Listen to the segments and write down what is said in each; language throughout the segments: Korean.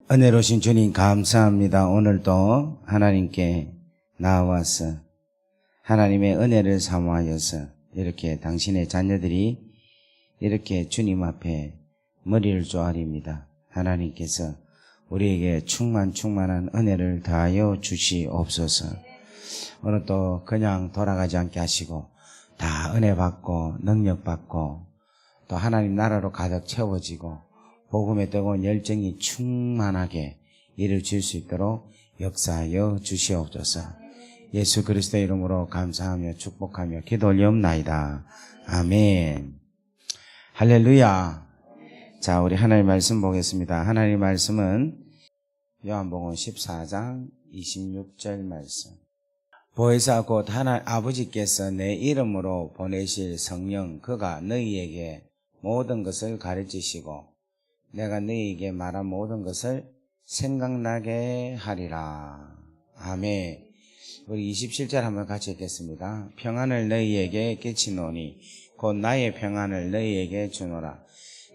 은혜로우신 주님 감사합니다. 오늘도 하나님께 나와서 하나님의 은혜를 사모하여서 이렇게 당신의 자녀들이 이렇게 주님 앞에 머리를 조아립니다. 하나님께서 우리에게 충만한 은혜를 더하여 주시옵소서. 오늘도 그냥 돌아가지 않게 하시고 다 은혜 받고 능력 받고 또 하나님 나라로 가득 채워지고 복음의 뜨거운 열정이 충만하게 이루어질 수 있도록 역사하여 주시옵소서. 예수 그리스도의 이름으로 감사하며 축복하며 기도 올리옵나이다. 아멘. 할렐루야. 자, 우리 하나님 말씀 보겠습니다. 하나님 말씀은 요한복음 14장 26절 말씀. 보혜사 곧 아버지께서 내 이름으로 보내실 성령 그가 너희에게 모든 것을 가르치시고 내가 너희에게 말한 모든 것을 생각나게 하리라. 아멘. 우리 27절 한번 같이 읽겠습니다. 평안을 너희에게 끼치노니 곧 나의 평안을 너희에게 주노라.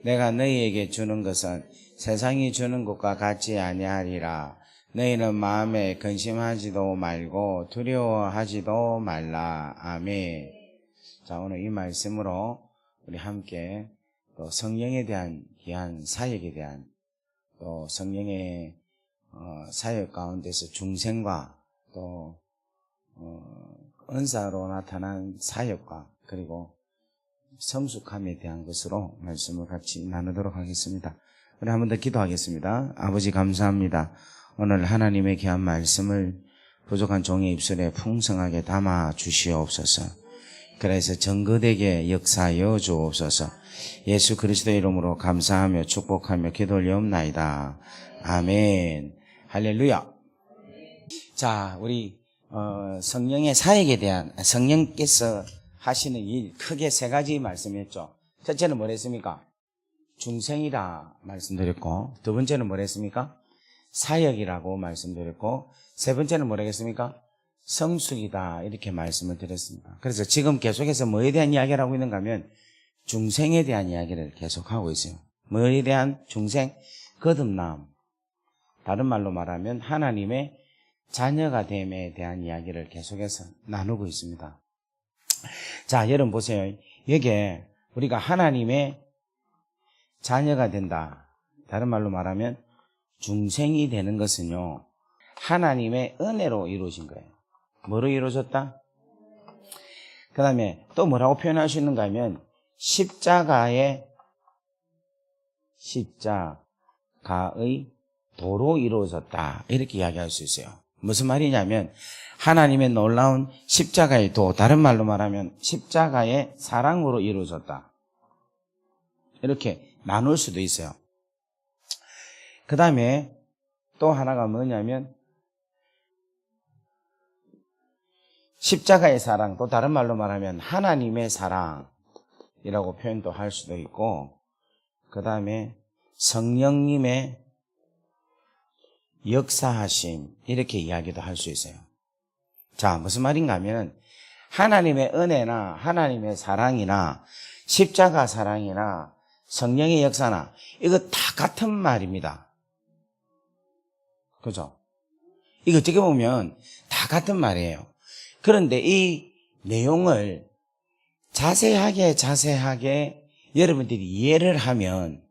내가 너희에게 주는 것은 세상이 주는 것과 같지 아니하리라. 너희는 마음에 근심하지도 말고 두려워하지도 말라. 아멘. 자, 오늘 이 말씀으로 우리 함께 또 성령에 대한 귀한 사역에 대한 또 성령의 사역 가운데서 중생과 또 은사로 나타난 사역과 그리고 성숙함에 대한 것으로 말씀을 같이 나누도록 하겠습니다. 우리 한 번 더 기도하겠습니다. 아버지 감사합니다. 오늘 하나님의 귀한 말씀을 부족한 종의 입술에 풍성하게 담아 주시옵소서. 그래서 정거되게 역사하여 주옵소서. 예수 그리스도의 이름으로 감사하며 축복하며 기도 올리옵나이다. 아멘. 할렐루야. 자, 우리 성령의 사역에 대한 성령께서 하시는 일 크게 세 가지 말씀했죠. 첫째는 뭐랬습니까? 중생이라 말씀드렸고, 두 번째는 뭐랬습니까? 사역이라고 말씀드렸고, 세 번째는 뭐라겠습니까? 성숙이다 이렇게 말씀을 드렸습니다. 그래서 지금 계속해서 뭐에 대한 이야기를 하고 있는가 하면 중생에 대한 이야기를 계속하고 있어요. 뭐에 대한 중생? 거듭남. 다른 말로 말하면 하나님의 자녀가 됨에 대한 이야기를 계속해서 나누고 있습니다. 자, 여러분 보세요. 여기에 우리가 하나님의 자녀가 된다. 다른 말로 말하면 중생이 되는 것은요, 하나님의 은혜로 이루어진 거예요. 뭐로 이루어졌다? 그 다음에 또 뭐라고 표현할 수 있는가 하면 십자가의 도로 이루어졌다 이렇게 이야기할 수 있어요. 무슨 말이냐면 하나님의 놀라운 십자가의 도, 다른 말로 말하면 십자가의 사랑으로 이루어졌다 이렇게 나눌 수도 있어요. 그 다음에 또 하나가 뭐냐면 십자가의 사랑, 또 다른 말로 말하면 하나님의 사랑이라고 표현도 할 수도 있고, 그 다음에 성령님의 역사하심 이렇게 이야기도 할 수 있어요. 자, 무슨 말인가 하면 하나님의 은혜나 하나님의 사랑이나 십자가 사랑이나 성령의 역사나 이거 다 같은 말입니다. 그죠? 이거 어떻게 보면 다 같은 말이에요. 그런데 이 내용을 자세하게 여러분들이 이해를 하면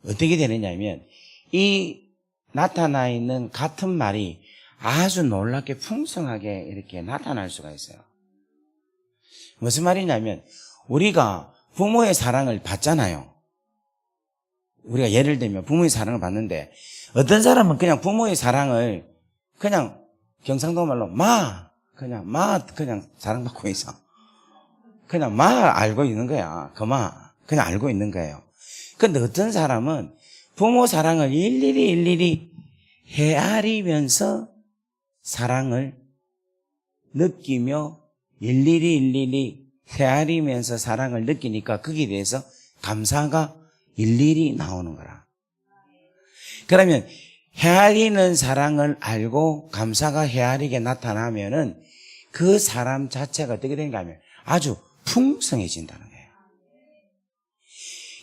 어떻게 되느냐 하면 이 나타나 있는 같은 말이 아주 놀랍게 풍성하게 이렇게 나타날 수가 있어요. 무슨 말이냐면 우리가 부모의 사랑을 받잖아요. 우리가 예를 들면 부모의 사랑을 받는데 어떤 사람은 그냥 부모의 사랑을 그냥 경상도 말로 그냥 사랑받고 있어. 그냥 알고 있는 거야. 그냥 알고 있는 거예요. 근데 어떤 사람은 부모 사랑을 일일이 헤아리면서 사랑을 느끼며 일일이 헤아리면서 사랑을 느끼니까 거기에 대해서 감사가 일일이 나오는 거라. 그러면 헤아리는 사랑을 알고 감사가 헤아리게 나타나면은 그 사람 자체가 어떻게 되는가 하면 아주 풍성해진다는 거예요.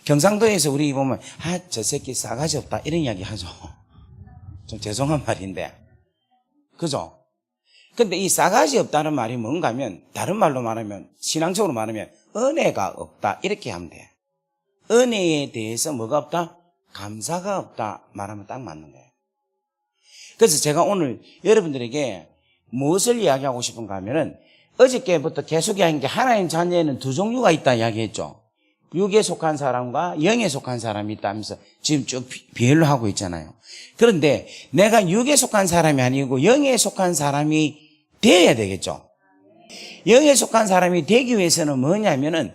경상도에서 우리 보면 저 새끼 싸가지 없다 이런 이야기 하죠. 좀 죄송한 말인데. 그죠? 근데 이 싸가지 없다는 말이 뭔가 하면, 다른 말로 말하면, 신앙적으로 말하면, 은혜가 없다. 이렇게 하면 돼. 은혜에 대해서 뭐가 없다? 감사가 없다. 말하면 딱 맞는 거예요. 그래서 제가 오늘 여러분들에게 무엇을 이야기하고 싶은가 하면은, 어저께부터 계속 이야기한 게 하나님 자녀에는 두 종류가 있다 이야기했죠. 육에 속한 사람과 영에 속한 사람이 있다면서 지금 쭉 비율로 하고 있잖아요. 그런데 내가 육에 속한 사람이 아니고 영에 속한 사람이 되어야 되겠죠. 영에 속한 사람이 되기 위해서는 뭐냐면은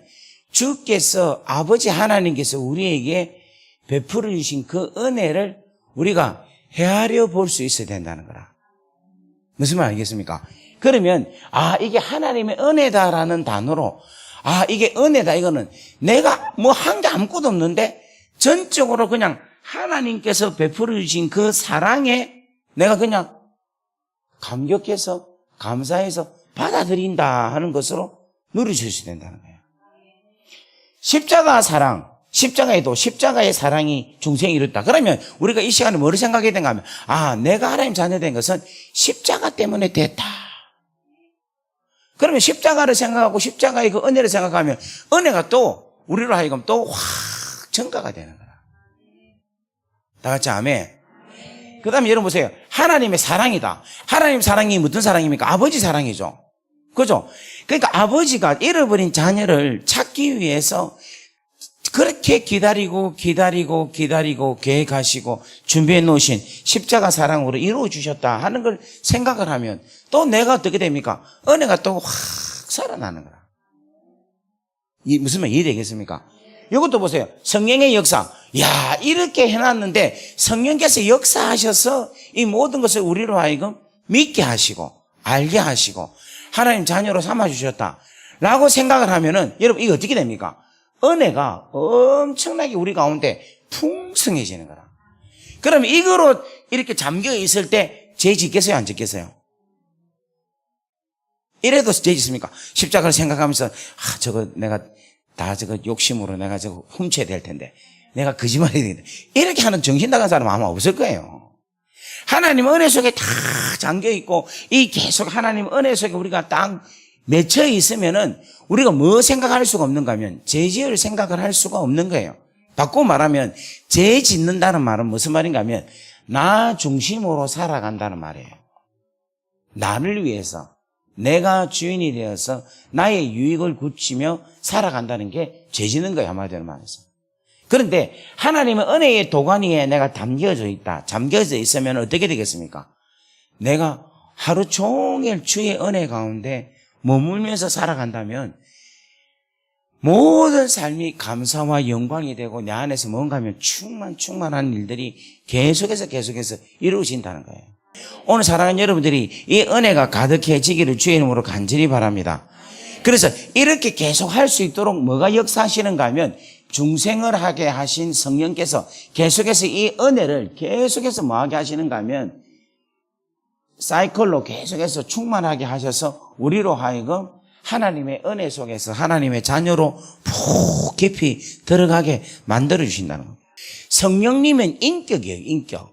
주께서 아버지 하나님께서 우리에게 베풀어 주신 그 은혜를 우리가 헤아려 볼 수 있어야 된다는 거라. 무슨 말 알겠습니까? 그러면 이게 하나님의 은혜다라는 단어로 이게 은혜다 이거는 내가 뭐 한 게 아무것도 없는데 전적으로 그냥 하나님께서 베풀어 주신 그 사랑에 내가 그냥 감격해서 감사해서 받아들인다 하는 것으로 누려줄 수 된다는 거예요. 십자가 사랑, 십자가에도 십자가의 사랑이 중생이 이뤘다. 그러면 우리가 이 시간에 뭐를 생각해야 되는가 하면 내가 하나님 자녀된 것은 십자가 때문에 됐다. 그러면 십자가를 생각하고 십자가의 그 은혜를 생각하면 은혜가 또 우리로 하여금 또 확 증가가 되는 거야. 다 같이 아멘. 그 다음에 여러분 보세요. 하나님의 사랑이다. 하나님 사랑이 무슨 사랑입니까? 아버지 사랑이죠. 그죠? 그러니까 아버지가 잃어버린 자녀를 찾기 위해서 그렇게 기다리고 계획하시고 준비해 놓으신 십자가 사랑으로 이루어 주셨다 하는 걸 생각을 하면 또 내가 어떻게 됩니까? 은혜가 또 확 살아나는 거라. 무슨 말 이해되겠습니까? 이것도 보세요. 성령의 역사. 이렇게 해놨는데 성령께서 역사하셔서 이 모든 것을 우리로 하여금 믿게 하시고 알게 하시고 하나님 자녀로 삼아주셨다 라고 생각을 하면은 여러분 이게 어떻게 됩니까? 은혜가 엄청나게 우리 가운데 풍성해지는 거라. 그러면 이거로 이렇게 잠겨 있을 때 죄 짓겠어요? 안 짓겠어요? 이래도 죄 짓습니까? 십자가를 생각하면서 내가 다 욕심으로 내가 훔쳐야 될 텐데 내가 거짓말해야 되는데 이렇게 하는 정신 나간 사람은 아마 없을 거예요. 하나님 은혜 속에 다 잠겨 있고 이 계속 하나님 은혜 속에 우리가 딱 맺혀 있으면은 우리가 뭐 생각할 수가 없는가 하면 죄 지을 생각을 할 수가 없는 거예요. 바꾸고 말하면 죄 짓는다는 말은 무슨 말인가 하면 나 중심으로 살아간다는 말이에요. 나를 위해서 내가 주인이 되어서 나의 유익을 굳히며 살아간다는 게 죄 짓는 거예요. 한마디로 말해서. 그런데 하나님의 은혜의 도가니에 내가 담겨져 있다. 잠겨져 있으면 어떻게 되겠습니까? 내가 하루 종일 주의 은혜 가운데 머물면서 살아간다면 모든 삶이 감사와 영광이 되고 내 안에서 뭔가 하면 충만한 일들이 계속해서 이루어진다는 거예요. 오늘 사랑하는 여러분들이 이 은혜가 가득해지기를 주의 이름으로 간절히 바랍니다. 그래서 이렇게 계속 할 수 있도록 뭐가 역사하시는가 하면 중생을 하게 하신 성령께서 계속해서 이 은혜를 계속해서 뭐하게 하시는가 하면 사이클로 계속해서 충만하게 하셔서 우리로 하여금 하나님의 은혜 속에서 하나님의 자녀로 푹 깊이 들어가게 만들어 주신다는 겁니다. 성령님은 인격이에요.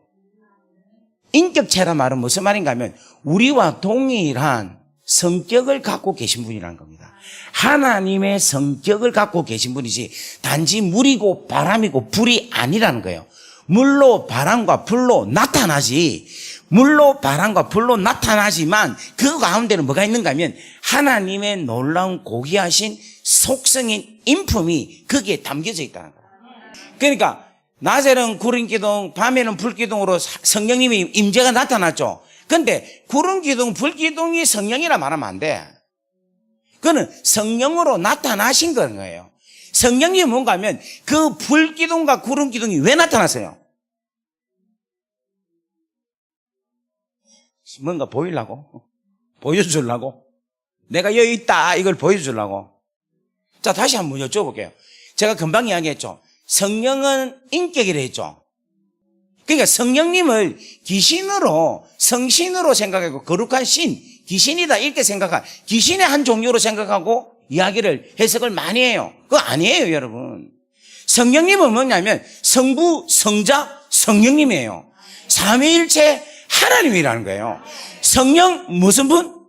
인격체란 말은 무슨 말인가 하면 우리와 동일한 성격을 갖고 계신 분이라는 겁니다. 하나님의 성격을 갖고 계신 분이지 단지 물이고 바람이고 불이 아니라는 거예요. 물로 바람과 불로 나타나지. 물로 바람과 불로 나타나지만 그 가운데는 뭐가 있는가 하면 하나님의 놀라운 고귀하신 속성인 인품이 거기에 담겨져 있다는 거예요. 그러니까 낮에는 구름기둥, 밤에는 불기둥으로 성령님이 임재가 나타났죠. 근데 구름기둥, 불기둥이 성령이라 말하면 안 돼. 그거는 성령으로 나타나신 거예요. 성령님이 뭔가 하면 그 불기둥과 구름기둥이 왜 나타났어요? 뭔가 보이려고? 보여주려고? 내가 여기 있다 이걸 보여주려고? 자, 다시 한번 여쭤볼게요. 제가 금방 이야기했죠. 성령은 인격이라 했죠. 그러니까 성령님을 성신으로 생각하고 거룩한 신, 귀신이다 이렇게 생각한 귀신의 한 종류로 생각하고 이야기를 해석을 많이 해요. 그거 아니에요, 여러분. 성령님은 뭐냐면 성부, 성자, 성령님이에요. 삼위일체 하나님이라는 거예요. 성령 무슨 분? 하나님.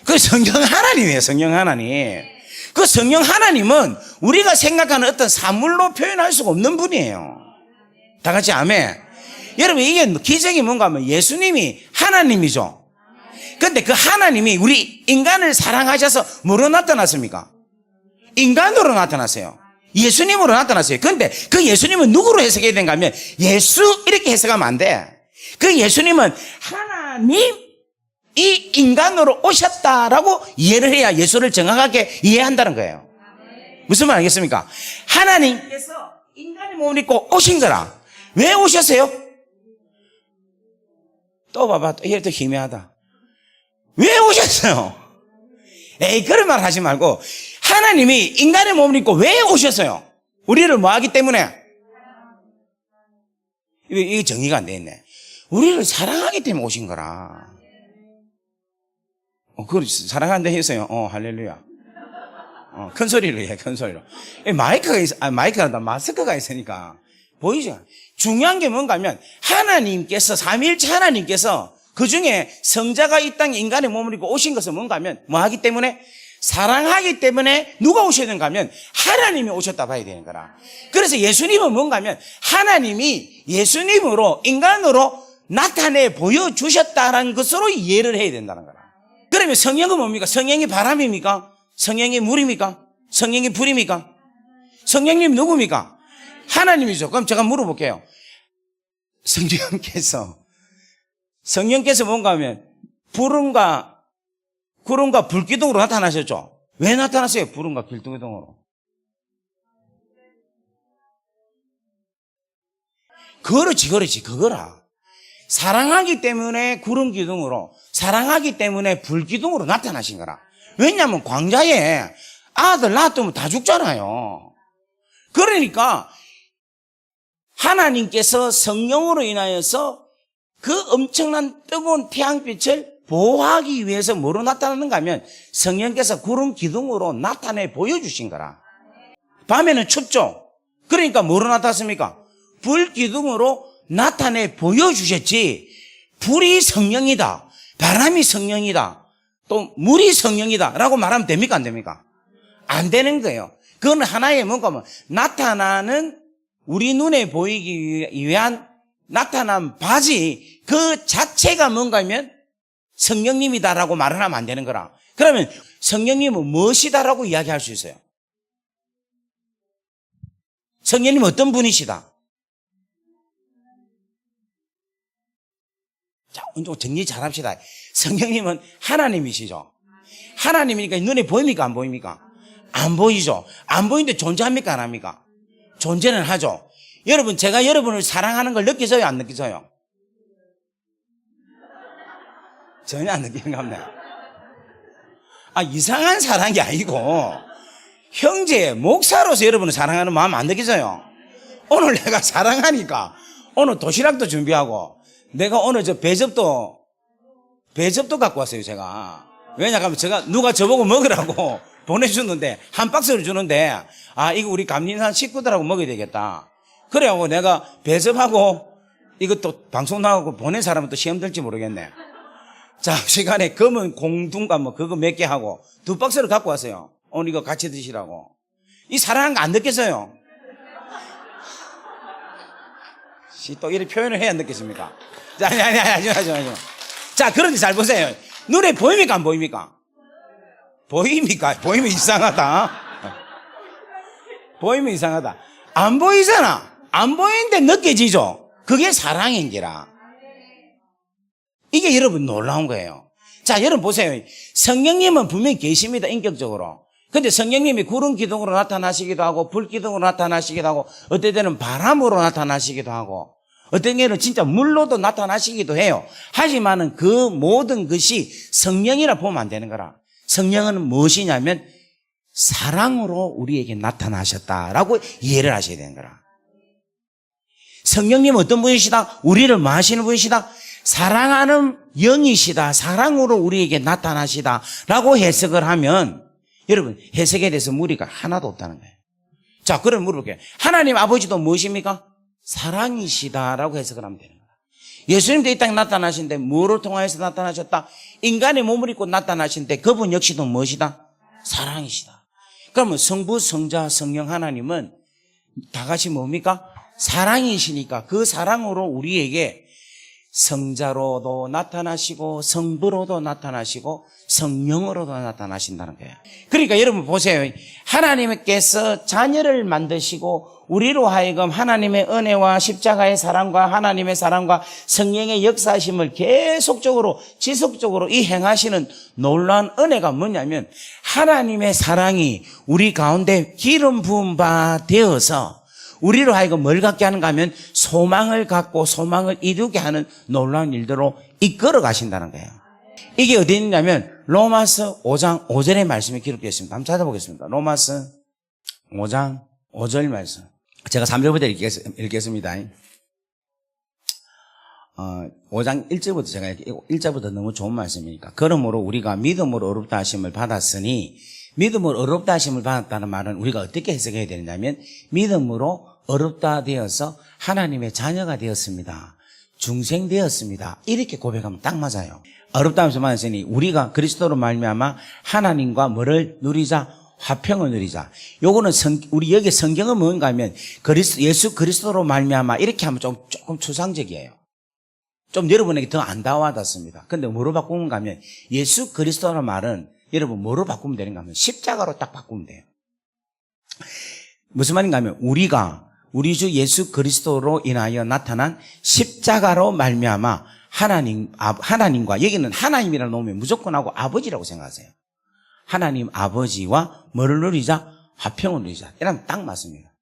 그 성령 하나님이에요. 성령 하나님. 그 성령 하나님은 우리가 생각하는 어떤 사물로 표현할 수가 없는 분이에요. 다 같이 아멘. 여러분, 이게 기적이 뭔가 하면 예수님이 하나님이죠. 근데 그 하나님이 우리 인간을 사랑하셔서 뭐로 나타났습니까? 인간으로 나타났어요. 예수님으로 나타났어요. 그런데 그 예수님은 누구로 해석해야 되는가 하면 예수 이렇게 해석하면 안 돼. 그 예수님은 하나님이 인간으로 오셨다라고 이해를 해야 예수를 정확하게 이해한다는 거예요. 무슨 말 알겠습니까? 하나님께서 인간의 몸을 입고 오신 거라. 왜 오셨어요? 또 봐봐. 이게 또 희미하다. 왜 오셨어요? 에이, 그런 말 하지 말고 하나님이 인간의 몸을 입고 왜 오셨어요? 우리를 뭐 하기 때문에? 이게 정의가 안 돼 있네. 우리를 사랑하기 때문에 오신 거라. 그걸 사랑한다 했어요. 할렐루야. 큰 소리로 해, 큰 소리로. 마스크가 있으니까. 보이죠? 중요한 게 뭔가 하면 하나님께서, 삼위일체 하나님께서 그 중에 성자가 이 땅에 인간의 몸을 입고 오신 것은 뭔가 하면 뭐 하기 때문에? 사랑하기 때문에 누가 오셨는가 하면 하나님이 오셨다 봐야 되는 거라. 그래서 예수님은 뭔가 하면 하나님이 예수님으로 인간으로 나타내 보여주셨다는 것으로 이해를 해야 된다는 거라. 그러면 성령은 뭡니까? 성령이 바람입니까? 성령이 물입니까? 성령이 불입니까? 성령님 누굽니까? 하나님이죠. 그럼 제가 물어볼게요. 성령께서 뭔가 하면 구름과 불기둥으로 나타나셨죠? 왜 나타났어요? 구름과 불기둥으로. 그렇지, 그거라. 사랑하기 때문에 구름 기둥으로, 사랑하기 때문에 불기둥으로 나타나신 거라. 왜냐하면 광야에 아들 낳았으면 다 죽잖아요. 그러니까 하나님께서 성령으로 인하여서 그 엄청난 뜨거운 태양빛을 보호하기 위해서 뭐로 나타나는가 하면 성령께서 구름 기둥으로 나타내 보여주신 거라. 밤에는 춥죠? 그러니까 뭐로 나타났습니까? 불 기둥으로 나타내 보여주셨지. 불이 성령이다, 바람이 성령이다, 또 물이 성령이다 라고 말하면 됩니까? 안 됩니까? 안 되는 거예요. 그건 하나의 뭔가 뭐 나타나는 우리 눈에 보이기 위한 나타난 바지 그 자체가 뭔가 하면 성령님이다라고 말을 하면 안 되는 거라. 그러면 성령님은 무엇이다라고 이야기할 수 있어요? 성령님은 어떤 분이시다? 자, 좀 정리 잘 합시다. 성령님은 하나님이시죠. 하나님이니까 눈에 보입니까? 안 보입니까? 안 보이죠. 안 보이는데 존재합니까? 안 합니까? 존재는 하죠. 여러분, 제가 여러분을 사랑하는 걸 느끼져요? 안 느끼져요? 전혀 안 느끼는 겁니다. 이상한 사랑이 아니고 형제, 목사로서 여러분을 사랑하는 마음 안 느끼져요? 오늘 내가 사랑하니까 오늘 도시락도 준비하고 내가 오늘 저 배접도 갖고 왔어요, 제가. 왜냐하면 제가 누가 저보고 먹으라고 보내주는데 한 박스를 주는데 이거 우리 감리산 식구들하고 먹어야 되겠다. 그래갖고 내가 배접하고 이것도 방송 나가고 보낸 사람은 또 시험 들지 모르겠네. 자, 시간에 검은 공둥과 뭐 그거 몇 개 하고 2박스를 갖고 왔어요. 오늘 이거 같이 드시라고. 이 사랑한 거 안 느꼈어요? 또 이렇게 표현을 해야 느꼈습니까? 자, 아니. 자, 그런데 잘 보세요. 눈에 보입니까? 안 보입니까? 보입니까? 보이면 이상하다. 보이면 이상하다. 안 보이잖아. 안 보이는데 느껴지죠? 그게 사랑인 기라. 이게 여러분 놀라운 거예요. 자, 여러분 보세요. 성령님은 분명히 계십니다, 인격적으로. 근데 성령님이 구름 기둥으로 나타나시기도 하고 불 기둥으로 나타나시기도 하고 어떨 때는 바람으로 나타나시기도 하고 어떤 때는 진짜 물로도 나타나시기도 해요. 하지만은 그 모든 것이 성령이라 보면 안 되는 거라. 성령은 무엇이냐면 사랑으로 우리에게 나타나셨다라고 이해를 하셔야 되는 거라. 성령님은 어떤 분이시다? 우리를 뭐 하시는 분이시다? 사랑하는 영이시다. 사랑으로 우리에게 나타나시다 라고 해석을 하면 여러분 해석에 대해서 무리가 하나도 없다는 거예요. 자, 그럼 물어볼게요. 하나님 아버지도 무엇입니까? 사랑이시다라고 해석을 하면 되는 거야. 예수님도 이 땅에 나타나신데 뭐를 통하여서 나타나셨다? 인간의 몸을 입고 나타나신데 그분 역시도 무엇이다? 사랑이시다. 그러면 성부, 성자, 성령 하나님은 다 같이 뭡니까? 사랑이시니까 그 사랑으로 우리에게 성자로도 나타나시고 성부로도 나타나시고 성령으로도 나타나신다는 거예요. 그러니까 여러분 보세요. 하나님께서 자녀를 만드시고 우리로 하여금 하나님의 은혜와 십자가의 사랑과 하나님의 사랑과 성령의 역사심을 계속적으로 지속적으로 이 행하시는 놀라운 은혜가 뭐냐면 하나님의 사랑이 우리 가운데 기름 부은 바 되어서 우리로 하여금 뭘 갖게 하는가 하면 소망을 갖고 소망을 이루게 하는 놀라운 일들로 이끌어 가신다는 거예요. 이게 어디 있냐면 로마서 5장 5절의 말씀이 기록되어 있습니다. 한번 찾아보겠습니다. 로마서 5장 5절 말씀. 제가 3절부터 읽겠습니다. 5장 1절부터 제가 1절부터 너무 좋은 말씀이니까. 그러므로 우리가 믿음으로 어렵다 하심을 받았으니, 믿음으로 어렵다 하심을 받았다는 말은 우리가 어떻게 해석해야 되느냐면 믿음으로 어렵다 되어서 하나님의 자녀가 되었습니다. 중생되었습니다. 이렇게 고백하면 딱 맞아요. 어렵다 하면서 말했으니 우리가 그리스도로 말미암아 하나님과 뭐를 누리자? 화평을 누리자. 요거는 우리 여기 성경은 뭔가 하면 예수 그리스도로 말미암아 이렇게 하면 조금 추상적이에요. 좀 여러분에게 더 안 다와닿습니다. 근데 뭐로 바꾸는가 하면 예수 그리스도라는 말은 여러분 뭐로 바꾸면 되는가 하면 십자가로 딱 바꾸면 돼요. 무슨 말인가 하면 우리 주 예수 그리스도로 인하여 나타난 십자가로 말미암아 하나님과, 여기는 하나님이라고 놓으면 무조건 하고 아버지라고 생각하세요. 하나님 아버지와 뭐를 누리자? 화평을 누리자. 이러면 딱 맞습니다.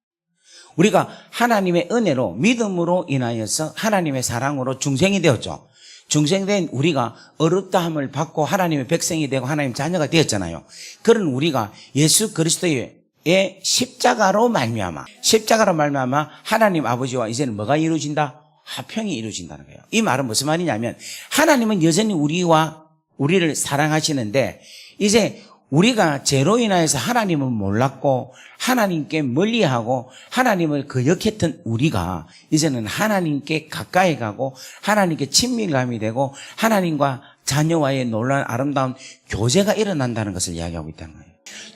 우리가 하나님의 은혜로 믿음으로 인하여서 하나님의 사랑으로 중생이 되었죠. 중생된 우리가 어렵다함을 받고 하나님의 백성이 되고 하나님 자녀가 되었잖아요. 그런 우리가 예수 그리스도의 십자가로 말미암아 하나님 아버지와 이제는 뭐가 이루어진다? 화평이 이루어진다는 거예요. 이 말은 무슨 말이냐면 하나님은 여전히 우리를 사랑하시는데 이제 우리가 죄로 인하여서 하나님을 몰랐고 하나님께 멀리하고 하나님을 거역했던 우리가 이제는 하나님께 가까이 가고 하나님께 친밀감이 되고 하나님과 자녀와의 놀라운 아름다운 교제가 일어난다는 것을 이야기하고 있다는 거예요.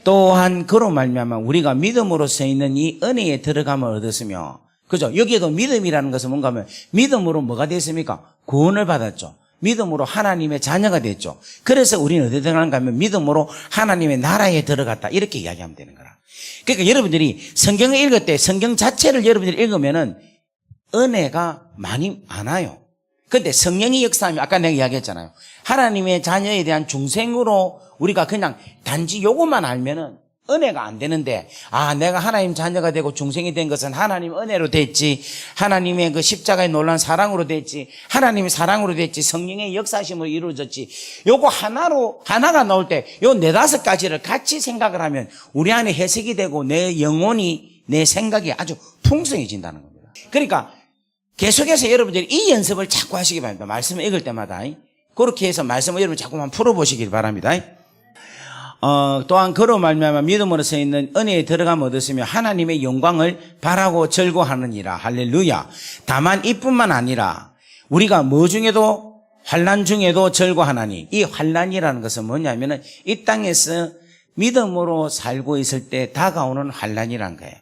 또한 그로 말미암아 우리가 믿음으로써 있는 이 은혜에 들어감을 얻었으며, 그죠? 여기에도 믿음이라는 것은 뭔가 하면 믿음으로 뭐가 됐습니까? 구원을 받았죠. 믿음으로 하나님의 자녀가 됐죠. 그래서 우리는 어디에 들어가는가 하면 믿음으로 하나님의 나라에 들어갔다. 이렇게 이야기하면 되는 거라. 그러니까 여러분들이 성경을 읽을 때 성경 자체를 여러분들이 읽으면은 은혜가 많이 많아요. 근데 성령의 역사하면 아까 내가 이야기했잖아요. 하나님의 자녀에 대한 중생으로 우리가 그냥 단지 요것만 알면은 은혜가 안 되는데, 내가 하나님 자녀가 되고 중생이 된 것은 하나님 은혜로 됐지, 하나님의 그 십자가의 놀라운 사랑으로 됐지, 하나님의 사랑으로 됐지, 성령의 역사심으로 이루어졌지, 요거 하나가 나올 때 요 4-5가지를 같이 생각을 하면 우리 안에 해석이 되고 내 영혼이, 내 생각이 아주 풍성해진다는 겁니다. 그러니까 계속해서 여러분들이 이 연습을 자꾸 하시기 바랍니다. 말씀을 읽을 때마다. 그렇게 해서 말씀을 여러분 자꾸만 풀어보시길 바랍니다. 또한 그로 말미암아 믿음으로써 있는 은혜에 들어가면 얻었으며 하나님의 영광을 바라고 절거하느니라. 할렐루야. 다만 이뿐만 아니라 우리가 뭐 중에도 환난 중에도 절거하나니, 이 환난이라는 것은 뭐냐면은 이 땅에서 믿음으로 살고 있을 때 다가오는 환난이란 거예요.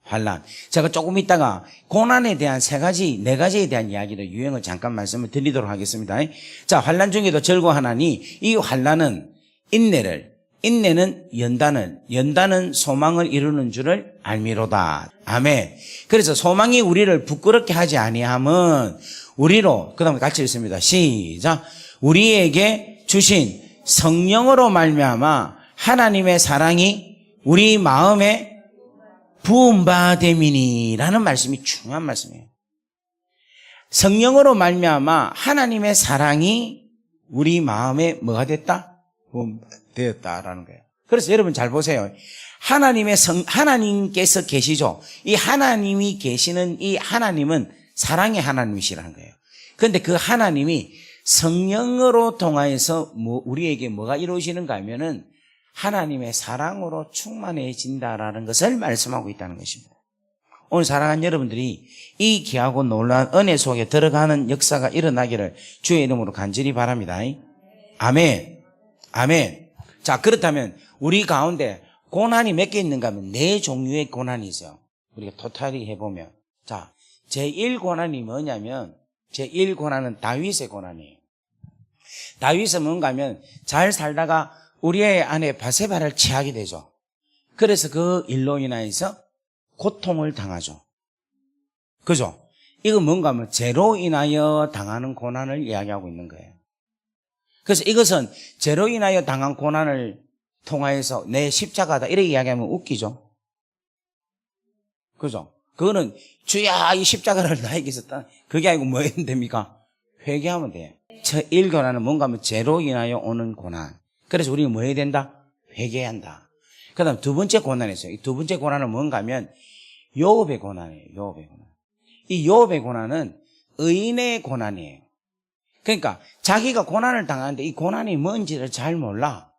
환난. 제가 조금 있다가 고난에 대한 4가지에 대한 이야기를 유형을 잠깐 말씀을 드리도록 하겠습니다. 자, 환난 중에도 절거하나니 이 환난은 인내는 연단은 소망을 이루는 줄을 알미로다. 아멘. 그래서 소망이 우리를 부끄럽게 하지 아니함은 우리로, 그 다음에 같이 읽습니다. 시작. 우리에게 주신 성령으로 말미암아 하나님의 사랑이 우리 마음에 부은 바 됨이니라는 말씀이 중요한 말씀이에요. 성령으로 말미암아 하나님의 사랑이 우리 마음에 뭐가 됐다? 되었다라는 거예요. 그래서 여러분 잘 보세요. 하나님께서 계시죠. 이 하나님이 계시는 이 하나님은 사랑의 하나님이시라는 거예요. 그런데 그 하나님이 성령으로 통하여서 우리에게 뭐가 이루어지는가 하면은 하나님의 사랑으로 충만해진다라는 것을 말씀하고 있다는 것입니다. 오늘 사랑하는 여러분들이 이 귀하고 놀라운 은혜 속에 들어가는 역사가 일어나기를 주의 이름으로 간절히 바랍니다. 아멘. 아멘. 자, 그렇다면 우리 가운데 고난이 몇 개 있는가 하면 4종류의 고난이 있어요. 우리가 토탈히 해보면. 자, 제1고난이 뭐냐면 제1고난은 다윗의 고난이에요. 다윗은 뭔가 하면 잘 살다가 우리의 아내 바세바를 취하게 되죠. 그래서 그 일로 인하여서 고통을 당하죠. 그죠? 이건 뭔가 하면 죄로 인하여 당하는 고난을 이야기하고 있는 거예요. 그래서 이것은 죄로 인하여 당한 고난을 통하여서 내 십자가다 이렇게 이야기하면 웃기죠. 그죠? 그거는 주야 이 십자가를 나에게 있었다. 그게 아니고 뭐 해야 됩니까? 회개하면 돼요. 제1고난은 뭔가 하면 죄로 인하여 오는 고난. 그래서 우리는 뭐 해야 된다? 회개해야 한다. 그 다음 두 번째 고난이 있어요. 이 두 번째 고난은 뭔가 하면 욥의 고난이에요. 욥의 고난. 이 욥의 고난은 의인의 고난이에요. 그러니까 자기가 고난을 당하는데 이 고난이 뭔지를 잘 몰라.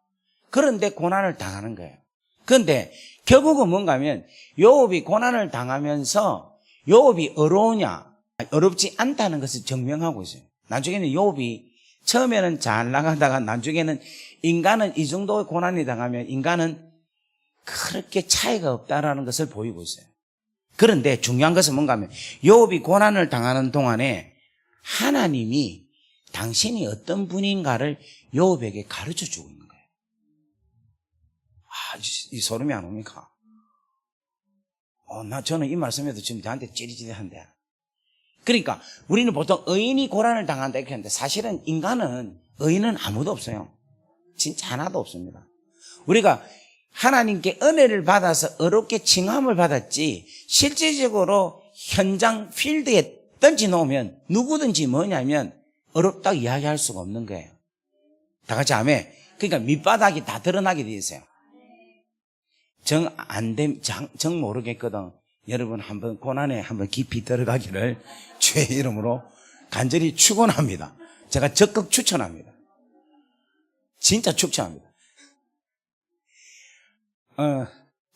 그런데 고난을 당하는 거예요. 그런데 결국은 뭔가 하면 욥이 고난을 당하면서 욥이 어려우냐 어렵지 않다는 것을 증명하고 있어요. 나중에는 욥이 처음에는 잘 나가다가 나중에는 인간은 이 정도의 고난이 당하면 인간은 그렇게 차이가 없다라는 것을 보이고 있어요. 그런데 중요한 것은 뭔가 하면 욥이 고난을 당하는 동안에 하나님이 당신이 어떤 분인가를 욥에게 가르쳐 주고 있는 거예요. 이 소름이 안 옵니까? 저는 이 말씀에도 지금 저한테 찌릿찌릿한데. 그러니까 우리는 보통 의인이 고난을 당한다 이렇게 하는데 사실은 인간은 의인은 아무도 없어요. 진짜 하나도 없습니다. 우리가 하나님께 은혜를 받아서 어렵게 칭함을 받았지 실질적으로 현장 필드에 던져놓으면 누구든지 뭐냐면 어렵다고 이야기할 수가 없는 거예요. 다 같이 아멘. 그러니까 밑바닥이 다 드러나게 돼 있어요. 정 모르겠거든. 여러분 한번 고난에 한번 깊이 들어가기를 주의 이름으로 간절히 축원합니다. 제가 적극 추천합니다. 진짜 추천합니다.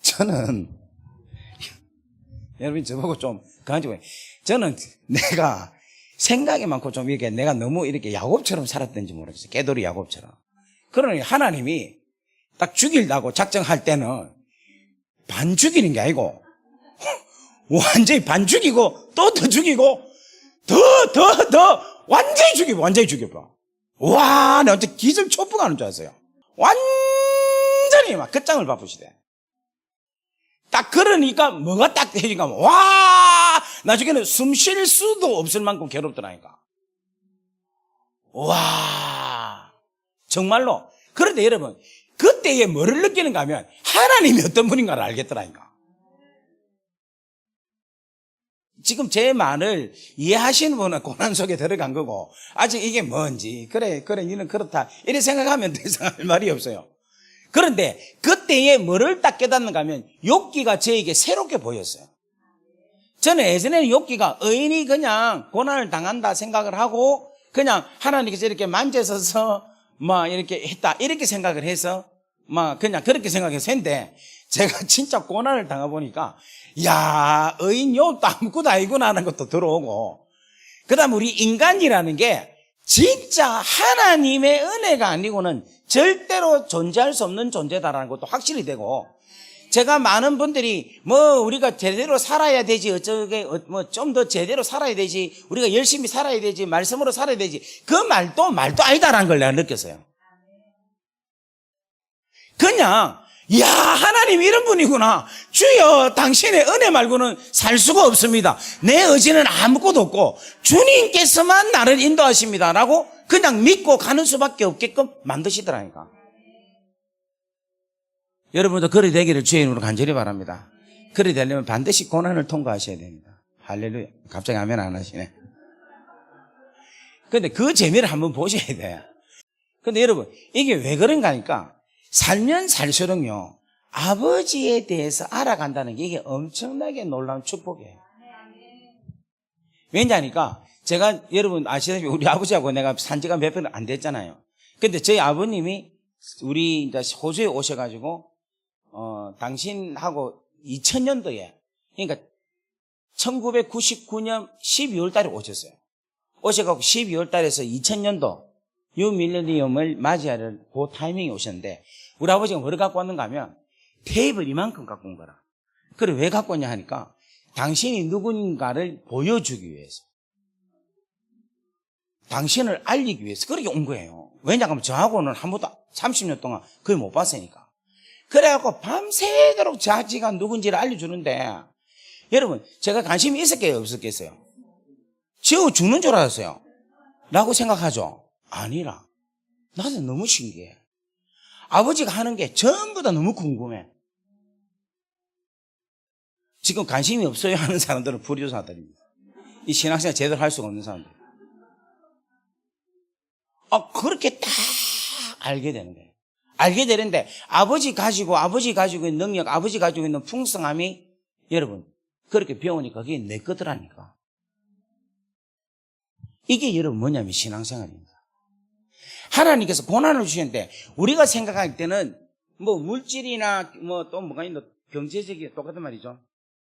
저는 여러분 저보고 좀 가지고 저는 내가 생각이 많고 좀 이렇게 내가 너무 이렇게 야곱처럼 살았던지 모르겠어요. 깨돌이 야곱처럼. 그러니 하나님이 딱 죽이려고 작정할 때는 반 죽이는 게 아니고 완전히 반 죽이고 또 더 죽이고 더 완전히 죽여봐. 와, 나 어째 기절 촛불하는 줄 알았어요. 완전히 막 끝장을 바쁘시대. 딱 그러니까 뭐가 딱 해지니까 와, 나중에는 숨 쉴 수도 없을 만큼 괴롭더라니까. 와, 정말로. 그런데 여러분 그때에 뭐를 느끼는가 하면 하나님이 어떤 분인가를 알겠더라니까. 지금 제 말을 이해하시는 분은 고난 속에 들어간 거고 아직 이게 뭔지 그래 니는 그렇다 이렇게 생각하면 더 이상 할 말이 없어요. 그런데 그때에 뭐를 딱 깨닫는가 하면 욥기가 저에게 새롭게 보였어요. 저는 예전에는 욥기가 의인이 그냥 고난을 당한다 생각을 하고 그냥 하나님께서 이렇게 만져서서 막 이렇게 했다 이렇게 생각을 해서 막 그냥 그렇게 생각해서 했는데 제가 진짜 고난을 당해보니까 야, 의인 욥도 아무것도 아니구나 하는 것도 들어오고 그 다음 우리 인간이라는 게 진짜 하나님의 은혜가 아니고는 절대로 존재할 수 없는 존재다라는 것도 확실히 되고 제가 많은 분들이 뭐 우리가 제대로 살아야 되지 어쩌게 뭐 좀 더 제대로 살아야 되지 우리가 열심히 살아야 되지 말씀으로 살아야 되지 그 말도 아니다라는 걸 내가 느꼈어요. 그냥 야, 하나님 이런 분이구나. 주여 당신의 은혜 말고는 살 수가 없습니다. 내 의지는 아무것도 없고 주님께서만 나를 인도하십니다 라고 그냥 믿고 가는 수밖에 없게끔 만드시더라니까. 여러분도 그리 되기를 주의 이름으로 간절히 바랍니다. 그리 되려면 반드시 고난을 통과하셔야 됩니다. 할렐루야. 갑자기 아멘 안 하시네. 근데 그 재미를 한번 보셔야 돼요. 근데 여러분 이게 왜 그런가 하니까 살면 살수록요 아버지에 대해서 알아간다는 게 이게 엄청나게 놀라운 축복이에요. 왜냐하니까 제가 여러분 아시다시피 우리 아버지하고 내가 산 지가 몇 번 안 됐잖아요. 근데 저희 아버님이 우리 이제 호주에 오셔가지고 당신하고 2000년도에 그러니까 1999년 12월 달에 오셨어요. 오셔갖고 12월 달에서 2000년도 뉴밀레니엄을 맞이할 그 타이밍에 오셨는데, 우리 아버지가 뭐를 갖고 왔는가 하면 테이블 이만큼 갖고 온 거라. 그래, 왜 갖고 왔냐 하니까 당신이 누군가를 보여주기 위해서, 당신을 알리기 위해서 그렇게 온 거예요. 왜냐하면 저하고는 한 번도 30년 동안 거의 못 봤으니까. 그래갖고 밤새도록 자지가 누군지를 알려주는데, 여러분, 제가 관심이 있었겠어요, 없었겠어요? 지어 죽는 줄 알았어요 라고 생각하죠? 아니라 나도 너무 신기해. 아버지가 하는 게 전부 다 너무 궁금해. 지금 관심이 없어요 하는 사람들은 불효자들입니다. 이 신앙생활 제대로 할 수가 없는 사람들. 그렇게 딱 알게 되는 거예요. 알게 되는데 아버지 가지고 있는 능력, 아버지 가지고 있는 풍성함이, 여러분, 그렇게 배우니까 그게 내 거더라니까. 이게 여러분 뭐냐면 신앙생활입니다. 하나님께서 고난을 주시는데, 우리가 생각할 때는 뭐 물질이나 뭐 또 뭐가 있나, 경제적이 똑같은 말이죠.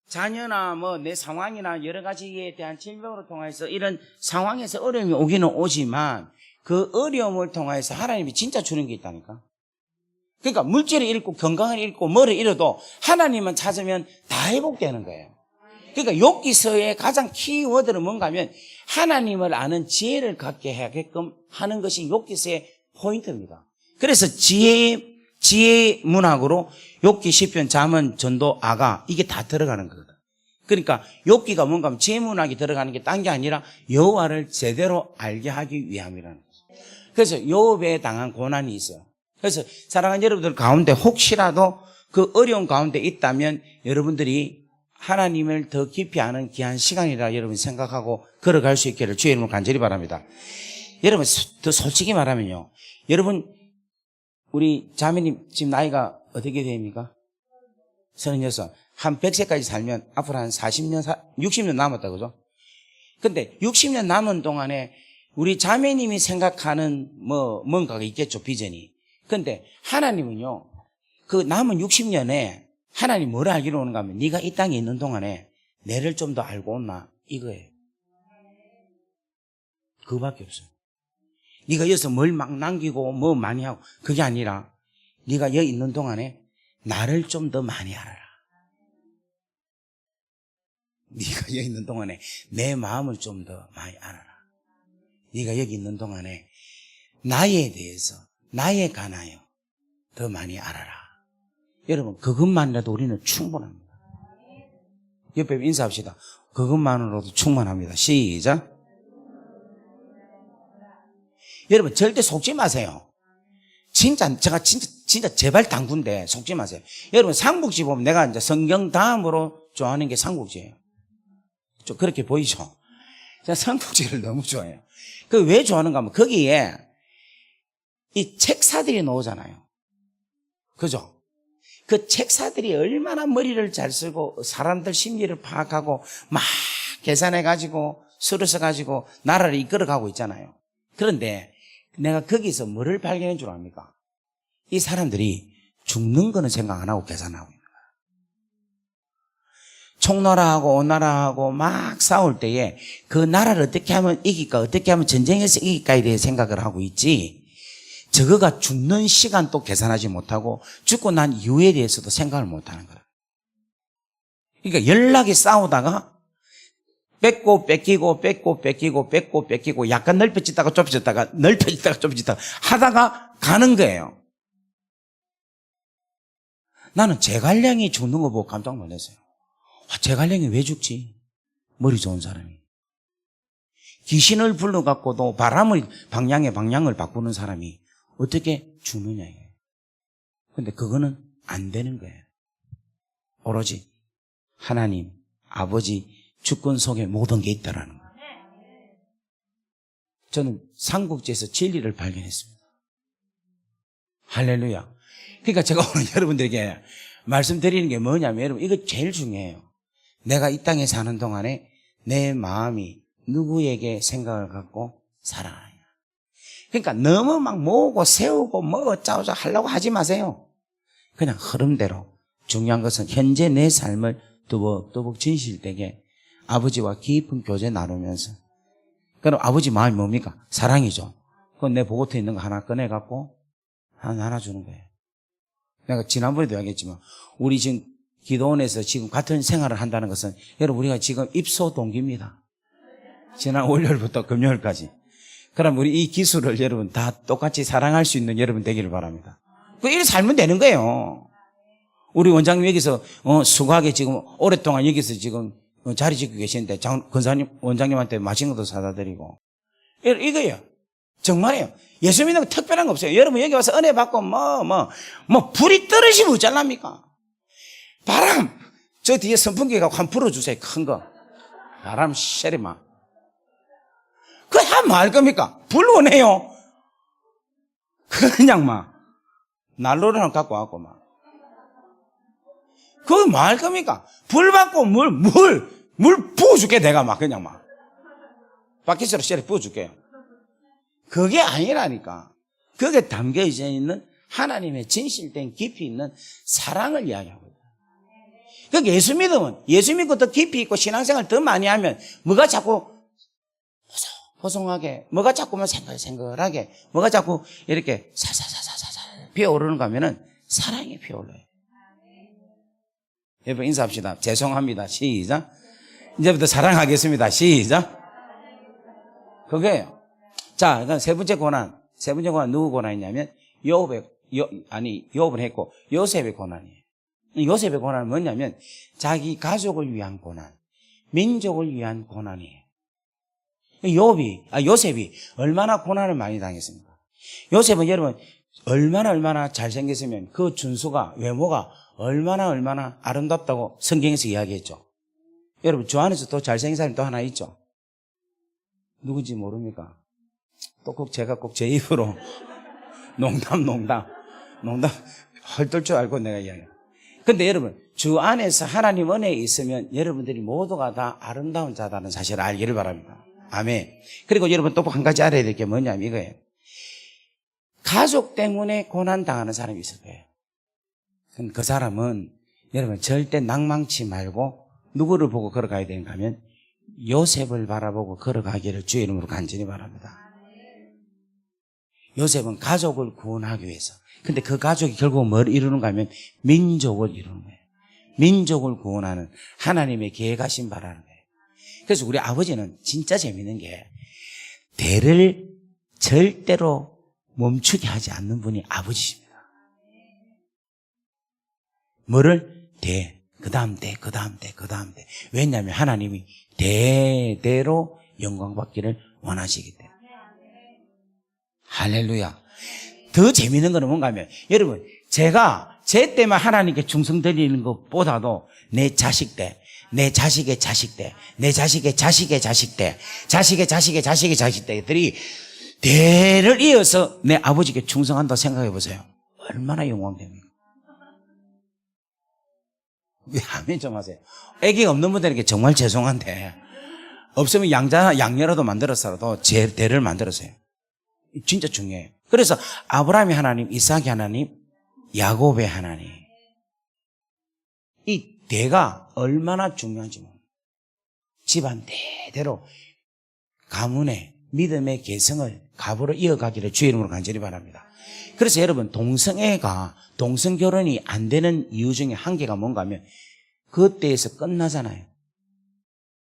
자녀나 뭐 내 상황이나 여러 가지에 대한 질병으로 통해서 이런 상황에서 어려움이 오기는 오지만, 그 어려움을 통해서 하나님이 진짜 주는 게 있다니까. 그러니까 물질을 잃고 건강을 잃고 뭐를 잃어도 하나님만 찾으면 다 회복되는 거예요. 그러니까 욥기서의 가장 키워드는 뭔가 하면 하나님을 아는 지혜를 갖게 하게끔 하는 것이 욥기서의 포인트입니다. 그래서 지혜 문학으로 욥기, 시편, 잠언, 전도, 아가, 이게 다 들어가는 거거든. 그러니까 욥기가 뭔가 하면 지혜 문학이 들어가는 게 딴 게 아니라 여호와를 제대로 알게 하기 위함이라는 거죠. 그래서 욥에 당한 고난이 있어요. 그래서 사랑하는 여러분들 가운데 혹시라도 그 어려운 가운데 있다면 여러분들이 하나님을 더 깊이 아는 귀한 시간이라 여러분 생각하고 걸어갈 수 있기를 주의 이름으로 간절히 바랍니다. 여러분, 더 솔직히 말하면요, 여러분, 우리 자매님 지금 나이가 어떻게 됩니까? 36. 한 100세까지 살면 앞으로 한 40년, 60년 남았다, 그죠? 근데 60년 남은 동안에 우리 자매님이 생각하는 뭔가가 있겠죠, 비전이. 근데 하나님은요, 그 남은 60년에 하나님 뭘 알기로 오는가 하면, 네가 이 땅에 있는 동안에 내를 좀 더 알고 온나, 이거예요. 그거밖에 없어요. 네가 여기서 뭘 막 남기고 뭐 많이 하고, 그게 아니라 네가 여기 있는 동안에 나를 좀 더 많이 알아라. 네가 여기 있는 동안에 내 마음을 좀 더 많이 알아라. 네가 여기 있는 동안에 나에 대해서, 나에 관하여 더 많이 알아라. 여러분, 그것만이라도 우리는 충분합니다. 옆에 인사합시다. 그것만으로도 충분합니다. 시작. 여러분, 절대 속지 마세요. 제가 진짜 제발 당군데 속지 마세요. 여러분, 삼국지 보면 내가 이제 성경 다음으로 좋아하는 게 삼국지예요. 좀 그렇게 보이죠? 제가 삼국지를 너무 좋아해요. 그 왜 좋아하는가 하면 거기에 이 책사들이 나오잖아요. 그죠? 그 책사들이 얼마나 머리를 잘 쓰고 사람들 심리를 파악하고 막 계산해가지고 수를 써가지고 나라를 이끌어가고 있잖아요. 그런데 내가 거기서 뭐를 발견한 줄 압니까? 이 사람들이 죽는 거는 생각 안 하고 계산하고 있는 거야. 총나라하고 오나라하고 막 싸울 때에 그 나라를 어떻게 하면 이길까, 어떻게 하면 전쟁에서 이길까에 대해 생각을 하고 있지, 저거가 죽는 시간도 계산하지 못하고 죽고 난 이후에 대해서도 생각을 못하는 거야. 그러니까 연락이 싸우다가 뺏고 뺏기고 뺏고 뺏기고 뺏고 뺏기고 약간 넓혀지다가 좁혀졌다가 넓혀지다가 좁혀지다가 하다가 가는 거예요. 나는 제갈량이 죽는 거 보고 깜짝 놀랐어요. 제갈량이 왜 죽지? 머리 좋은 사람이. 귀신을 불러갖고도 방향을 바꾸는 사람이 어떻게 죽느냐 이거예요. 근데 그거는 안 되는 거예요. 오로지 하나님, 아버지 주권 속에 모든 게 있다라는 거예요. 저는 삼국지에서 진리를 발견했습니다. 할렐루야. 그러니까 제가 오늘 여러분들에게 말씀드리는 게 뭐냐면, 여러분, 이거 제일 중요해요. 내가 이 땅에 사는 동안에 내 마음이 누구에게 생각을 갖고 살아가냐. 그러니까 너무 막 모으고 세우고 뭐 어쩌고저쩌고 하려고 하지 마세요. 그냥 흐름대로. 중요한 것은 현재 내 삶을 뚜벅뚜벅 진실되게 아버지와 깊은 교제 나누면서. 그럼 아버지 마음이 뭡니까? 사랑이죠. 그건 내 보고토에 있는 거 하나 꺼내갖고 하나 주는 거예요. 내가 지난번에도 이야기했지만 우리 지금 기도원에서 지금 같은 생활을 한다는 것은 여러분 우리가 지금 입소 동기입니다. 지난 월요일부터 금요일까지. 그럼 우리 이 기술을 여러분 다 똑같이 사랑할 수 있는 여러분 되기를 바랍니다. 이렇게 살면 되는 거예요. 우리 원장님 여기서 수고하게 지금 오랫동안 여기서 지금 자리 지키고 계시는데 권사님 원장님한테 맛있는 것도 사다 드리고 이거예요. 정말이에요. 예수 믿는 거 특별한 거 없어요. 여러분 여기 와서 은혜 받고 불이 떨어지면 어쩔랍니까? 바람 저 뒤에 선풍기가 한 불어주세요. 큰 거 바람 쉐리마 그거 하면 뭐 할 겁니까? 불 원해요. 그냥 난로를 하나 갖고 와갖고 그거 뭐 할 겁니까? 불 받고 물 부어줄게 내가 그냥 바퀴처럼 쉐리 부어줄게요. 그게 아니라니까. 그게 담겨져 있는 하나님의 진실된 깊이 있는 사랑을 이야기하거든요. 그러니까 예수 믿고 더 깊이 있고 신앙생활 더 많이 하면 뭐가 자꾸 보송하게 뭐가 자꾸만 생글생글하게 뭐가 자꾸 이렇게 살살살살살 피어오르는가 하면은 사랑이 피어올라요. 여러분 인사합시다. 죄송합니다. 시작. 이제부터 사랑하겠습니다. 시작. 그게요. 자, 그럼 세 번째 고난 누구 고난이냐면 요업은 했고 요셉의 고난이에요. 요셉의 고난은 뭐냐면 자기 가족을 위한 고난, 민족을 위한 고난이에요. 요셉이 얼마나 고난을 많이 당했습니까? 요셉은 여러분 얼마나 잘생겼으면 그 준수가 외모가 얼마나 아름답다고 성경에서 이야기했죠. 여러분 저 안에서 또 잘생긴 사람이 또 하나 있죠. 누군지 모릅니까? 또 제가 꼭 제 입으로 농담 헐떨 줄 알고 내가 이야기해요. 근데 여러분 주 안에서 하나님 은혜에 있으면 여러분들이 모두가 다 아름다운 자다는 사실을 알기를 바랍니다. 아멘. 그리고 여러분 또 한 가지 알아야 될 게 뭐냐면 이거예요. 가족 때문에 고난 당하는 사람이 있을 거예요. 그럼 그 사람은 여러분 절대 낭망치 말고 누구를 보고 걸어가야 되는가 하면 요셉을 바라보고 걸어가기를 주의 이름으로 간절히 바랍니다. 요셉은 가족을 구원하기 위해서. 근데 그 가족이 결국 뭘 이루는가 하면 민족을 이루는 거예요. 민족을 구원하는 하나님의 계획하신 바라는 거예요. 그래서 우리 아버지는 진짜 재밌는 게 대를 절대로 멈추게 하지 않는 분이 아버지십니다. 뭐를? 대, 그 다음 대. 왜냐하면 하나님이 대대로 영광 받기를 원하시기 때문에. 할렐루야. 더 재미있는 거는 뭔가 하면 여러분 제가 제 때만 하나님께 충성 드리는 것보다도 내 자식 때, 내 자식의 자식 때, 내 자식의 자식의 자식 때, 자식의 자식의 자식의 자식 때들이 대를 이어서 내 아버지께 충성한다 생각해 보세요. 얼마나 영광됩니까? 왜 아멘 좀 하세요. 애기가 없는 분들에게 정말 죄송한데 없으면 양녀라도 만들었어도 제 대를 만들었어요. 진짜 중요해요. 그래서 아브라함의 하나님, 이삭의 하나님, 야곱의 하나님 이 대가 얼마나 중요한지 모릅니다. 집안 대대로 가문의 믿음의 계승을 갑으로 이어가기를 주의 이름으로 간절히 바랍니다. 그래서 여러분 동성결혼이 안 되는 이유 중에 한 개가 뭔가 하면 그때에서 끝나잖아요.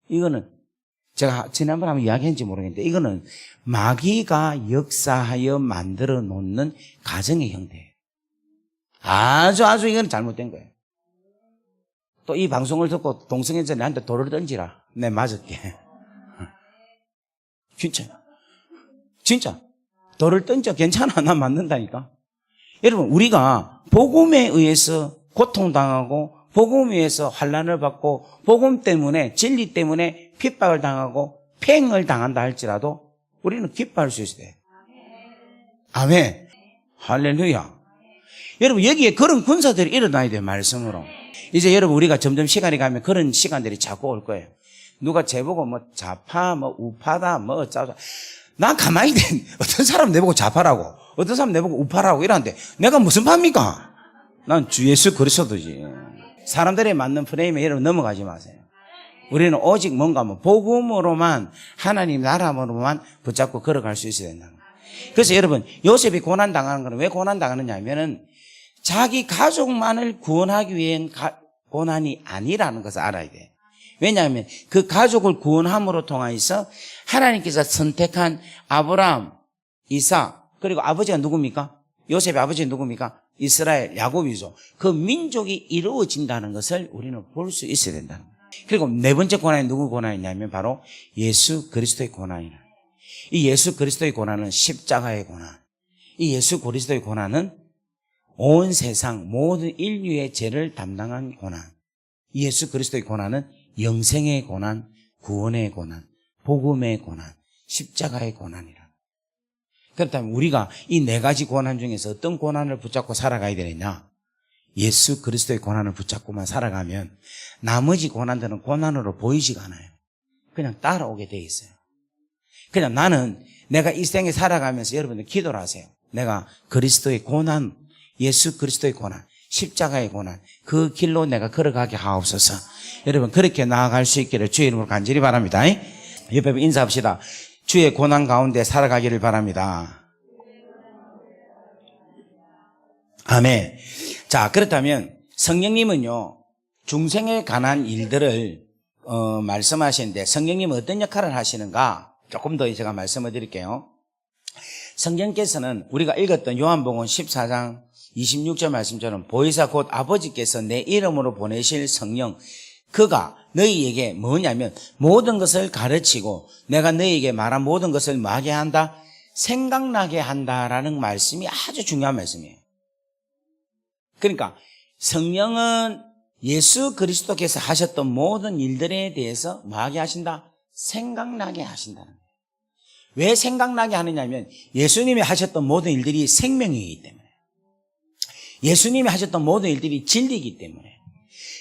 이거는 제가 지난번에 한번 이야기했는지 모르겠는데 이거는 마귀가 역사하여 만들어 놓는 가정의 형태예요. 아주 이건 잘못된 거예요. 또 이 방송을 듣고 동성애자 나한테 돌을 던지라. 내 맞을게. 진짜 돌을 던져. 괜찮아. 나 맞는다니까. 여러분 우리가 복음에 의해서 고통당하고 복음에 의해서 환난을 받고 복음 때문에 진리 때문에 핍박을 당하고 팽을 당한다 할지라도 우리는 기뻐할 수 있어요. 아멘. 할렐루야. 여러분 여기에 그런 군사들이 일어나야 돼요. 말씀으로. 이제 여러분 우리가 점점 시간이 가면 그런 시간들이 자꾸 올 거예요. 누가 제보고 좌파 우파다 어쩌다. 난 가만히 있는데 어떤 사람 내보고 좌파라고 어떤 사람 내보고 우파라고 이러는데 내가 무슨 파입니까? 난 주 예수 그리스도지. 사람들이 맞는 프레임에 여러분 넘어가지 마세요. 우리는 오직 뭔가 뭐 복음으로만 하나님 나라로만 붙잡고 걸어갈 수 있어야 된다. 그래서 여러분 요셉이 고난 당하는 거는 왜 고난 당하느냐 하면은 자기 가족만을 구원하기 위한 고난이 아니라는 것을 알아야 돼. 왜냐하면 그 가족을 구원함으로 통하여서 하나님께서 선택한 아브라함, 이삭, 그리고 아버지가 누굽니까? 요셉의 아버지가 누굽니까? 이스라엘, 야곱이죠. 그 민족이 이루어진다는 것을 우리는 볼 수 있어야 된다. 그리고 네 번째 고난이 누구 고난이냐면 바로 예수 그리스도의 고난이다. 이 예수 그리스도의 고난은 십자가의 고난. 이 예수 그리스도의 고난은 온 세상 모든 인류의 죄를 담당한 고난. 이 예수 그리스도의 고난은 영생의 고난, 구원의 고난, 복음의 고난, 십자가의 고난이라. 그렇다면 우리가 이 네 가지 고난 중에서 어떤 고난을 붙잡고 살아가야 되느냐? 예수 그리스도의 고난을 붙잡고만 살아가면 나머지 고난들은 고난으로 보이지가 않아요. 그냥 따라오게 돼 있어요. 그냥 나는 내가 이 생에 살아가면서 여러분들 기도를 하세요. 내가 그리스도의 고난, 예수 그리스도의 고난, 십자가의 고난, 그 길로 내가 걸어가게 하옵소서. 여러분 그렇게 나아갈 수 있기를 주의 이름으로 간절히 바랍니다. 옆에 인사합시다. 주의 고난 가운데 살아가기를 바랍니다. 아멘. 자, 그렇다면 성령님은요 중생에 관한 일들을 말씀하시는데 성령님은 어떤 역할을 하시는가 조금 더 제가 말씀을 드릴게요. 성령께서는 우리가 읽었던 요한복음 14장 26절 말씀처럼 보혜사 곧 아버지께서 내 이름으로 보내실 성령, 그가 너희에게 뭐냐면 모든 것을 가르치고 내가 너희에게 말한 모든 것을 뭐하게 한다? 생각나게 한다라는 말씀이 아주 중요한 말씀이에요. 그러니까 성령은 예수 그리스도께서 하셨던 모든 일들에 대해서 뭐하게 하신다? 생각나게 하신다는 거예요. 왜 생각나게 하느냐면 예수님이 하셨던 모든 일들이 생명이기 때문에, 예수님이 하셨던 모든 일들이 진리이기 때문에.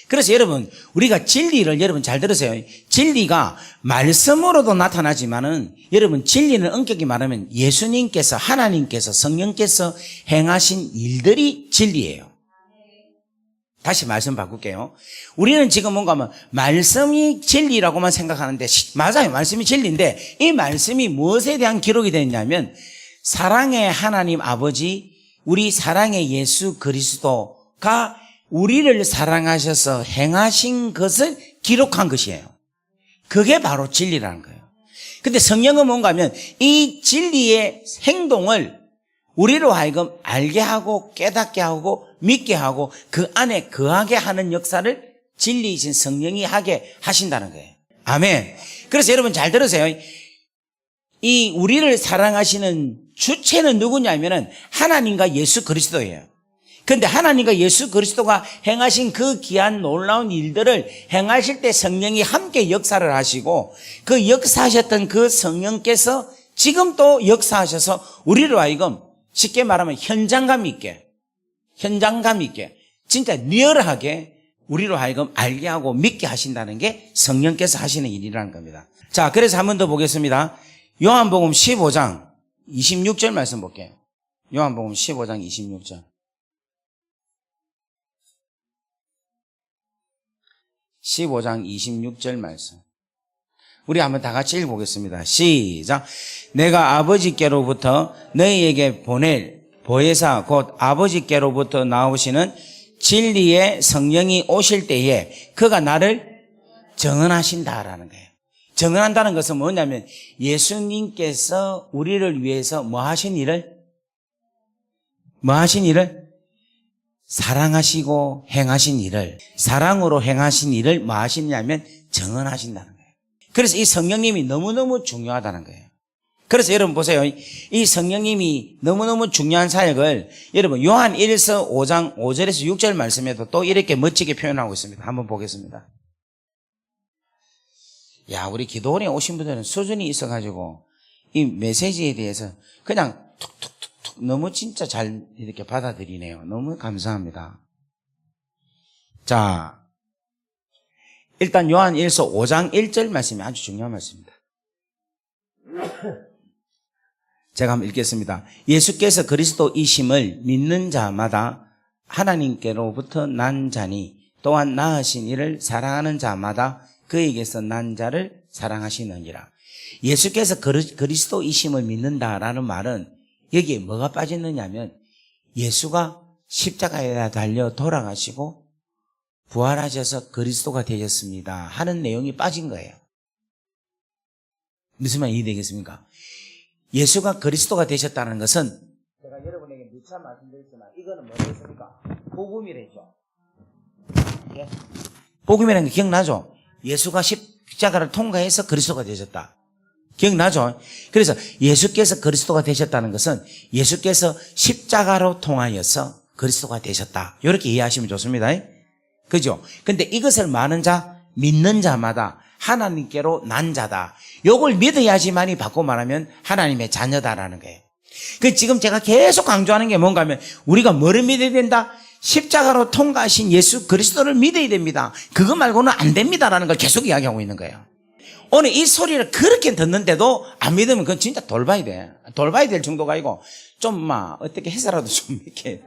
그래서 여러분 우리가 진리를 여러분 잘 들으세요. 진리가 말씀으로도 나타나지만은 여러분 진리는 엄격히 말하면 예수님께서, 하나님께서, 성령께서 행하신 일들이 진리예요. 다시 말씀 바꿀게요. 우리는 지금 뭔가 하면 말씀이 진리라고만 생각하는데 맞아요. 말씀이 진리인데 이 말씀이 무엇에 대한 기록이 되냐면 사랑의 하나님 아버지, 우리 사랑의 예수 그리스도가 우리를 사랑하셔서 행하신 것을 기록한 것이에요. 그게 바로 진리라는 거예요. 근데 성령은 뭔가 하면 이 진리의 행동을 우리로 하여금 알게 하고 깨닫게 하고 믿게 하고 그 안에 거하게 하는 역사를 진리이신 성령이 하게 하신다는 거예요. 아멘. 그래서 여러분 잘 들으세요. 이 우리를 사랑하시는 주체는 누구냐면은 하나님과 예수 그리스도예요. 그런데 하나님과 예수 그리스도가 행하신 그 귀한 놀라운 일들을 행하실 때 성령이 함께 역사를 하시고 그 역사하셨던 그 성령께서 지금 또 역사하셔서 우리로 하여금 쉽게 말하면 현장감 있게 진짜 리얼하게 우리로 하여금 알게 하고 믿게 하신다는 게 성령께서 하시는 일이라는 겁니다. 자, 그래서 한 번 더 보겠습니다. 요한복음 15장 26절 말씀 볼게요. 요한복음 15장 26절. 15장 26절 말씀. 우리 한번 다 같이 읽어보겠습니다. 시작. 내가 아버지께로부터 너희에게 보낼 보혜사 곧 아버지께로부터 나오시는 진리의 성령이 오실 때에 그가 나를 증언하신다라는 거예요. 증언한다는 것은 뭐냐면 예수님께서 우리를 위해서 뭐 하신 일을 사랑하시고 행하신 일을, 사랑으로 행하신 일을 뭐 하시냐면 증언하신다는 거예요. 그래서 이 성령님이 너무너무 중요하다는 거예요. 그래서 여러분 보세요. 이 성령님이 너무너무 중요한 사역을 여러분 요한 1서 5장 5절에서 6절 말씀에도 또 이렇게 멋지게 표현하고 있습니다. 한번 보겠습니다. 야, 우리 기도원에 오신 분들은 수준이 있어가지고 이 메시지에 대해서 그냥 툭툭툭툭 너무 진짜 잘 이렇게 받아들이네요. 너무 감사합니다. 자, 일단 요한 1서 5장 1절 말씀이 아주 중요한 말씀입니다. 제가 한번 읽겠습니다. 예수께서 그리스도이심을 믿는 자마다 하나님께로부터 난 자니 또한 낳으신 이를 사랑하는 자마다 그에게서 난 자를 사랑하시느니라. 예수께서 그리스도이심을 믿는다라는 말은 여기에 뭐가 빠졌느냐면 예수가 십자가에 달려 돌아가시고 부활하셔서 그리스도가 되셨습니다 하는 내용이 빠진 거예요. 무슨 말이 이해되겠습니까? 예수가 그리스도가 되셨다는 것은 제가 여러분에게 누차 말씀드렸지만 이거는 뭐겠습니까? 복음이랬죠. 예? 복음이라는 게 기억나죠? 예수가 십자가를 통과해서 그리스도가 되셨다. 기억나죠? 그래서 예수께서 그리스도가 되셨다는 것은 예수께서 십자가로 통하여서 그리스도가 되셨다. 이렇게 이해하시면 좋습니다. 그죠? 근데 이것을 많은 자, 믿는 자마다 하나님께로 난 자다. 요걸 믿어야지만이 바꿔 말하면 하나님의 자녀다라는 거예요. 그 지금 제가 계속 강조하는 게 뭔가 하면 우리가 뭐를 믿어야 된다? 십자가로 통과하신 예수 그리스도를 믿어야 됩니다. 그거 말고는 안 됩니다라는 걸 계속 이야기하고 있는 거예요. 오늘 이 소리를 그렇게 듣는데도 안 믿으면 그건 진짜 돌봐야 돼. 돌봐야 될 정도가 아니고 좀 어떻게 해서라도 좀 이렇게.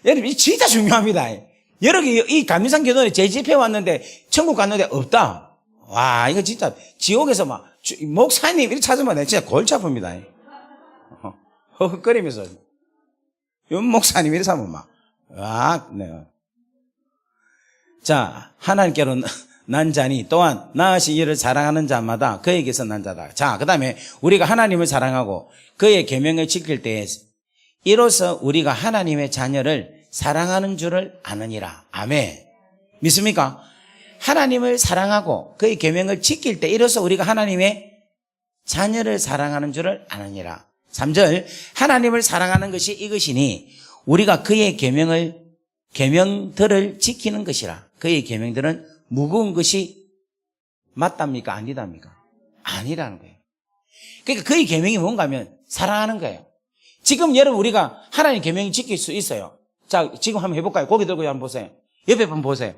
여러분 이 진짜 중요합니다. 여러분 이 감리산 교도에 재집회 왔는데 천국 갔는데 없다. 와 이거 진짜 지옥에서 목사님 이렇게 찾으면 내가 진짜 골치 아픕니다. 허헉거리면서 요 목사님 이렇게 하면 네. 자 하나님께로 난 자니 또한 나으신 이를 사랑하는 자마다 그에게서 난 자다. 자, 그 다음에 우리가 하나님을 사랑하고 그의 계명을 지킬 때에 이로써 우리가 하나님의 자녀를 사랑하는 줄을 아느니라. 아멘. 믿습니까? 하나님을 사랑하고 그의 계명을 지킬 때 이로써 우리가 하나님의 자녀를 사랑하는 줄을 아느니라. 3절 하나님을 사랑하는 것이 이것이니 우리가 그의 계명들을 지키는 것이라. 그의 계명들은 무거운 것이 맞답니까? 아니답니까? 아니라는 거예요. 그러니까 그의 계명이 뭔가 하면 사랑하는 거예요. 지금 여러분 우리가 하나님 계명이 지킬 수 있어요. 자, 지금 한번 해볼까요? 고개 들고 한번 보세요. 옆에 한번 보세요.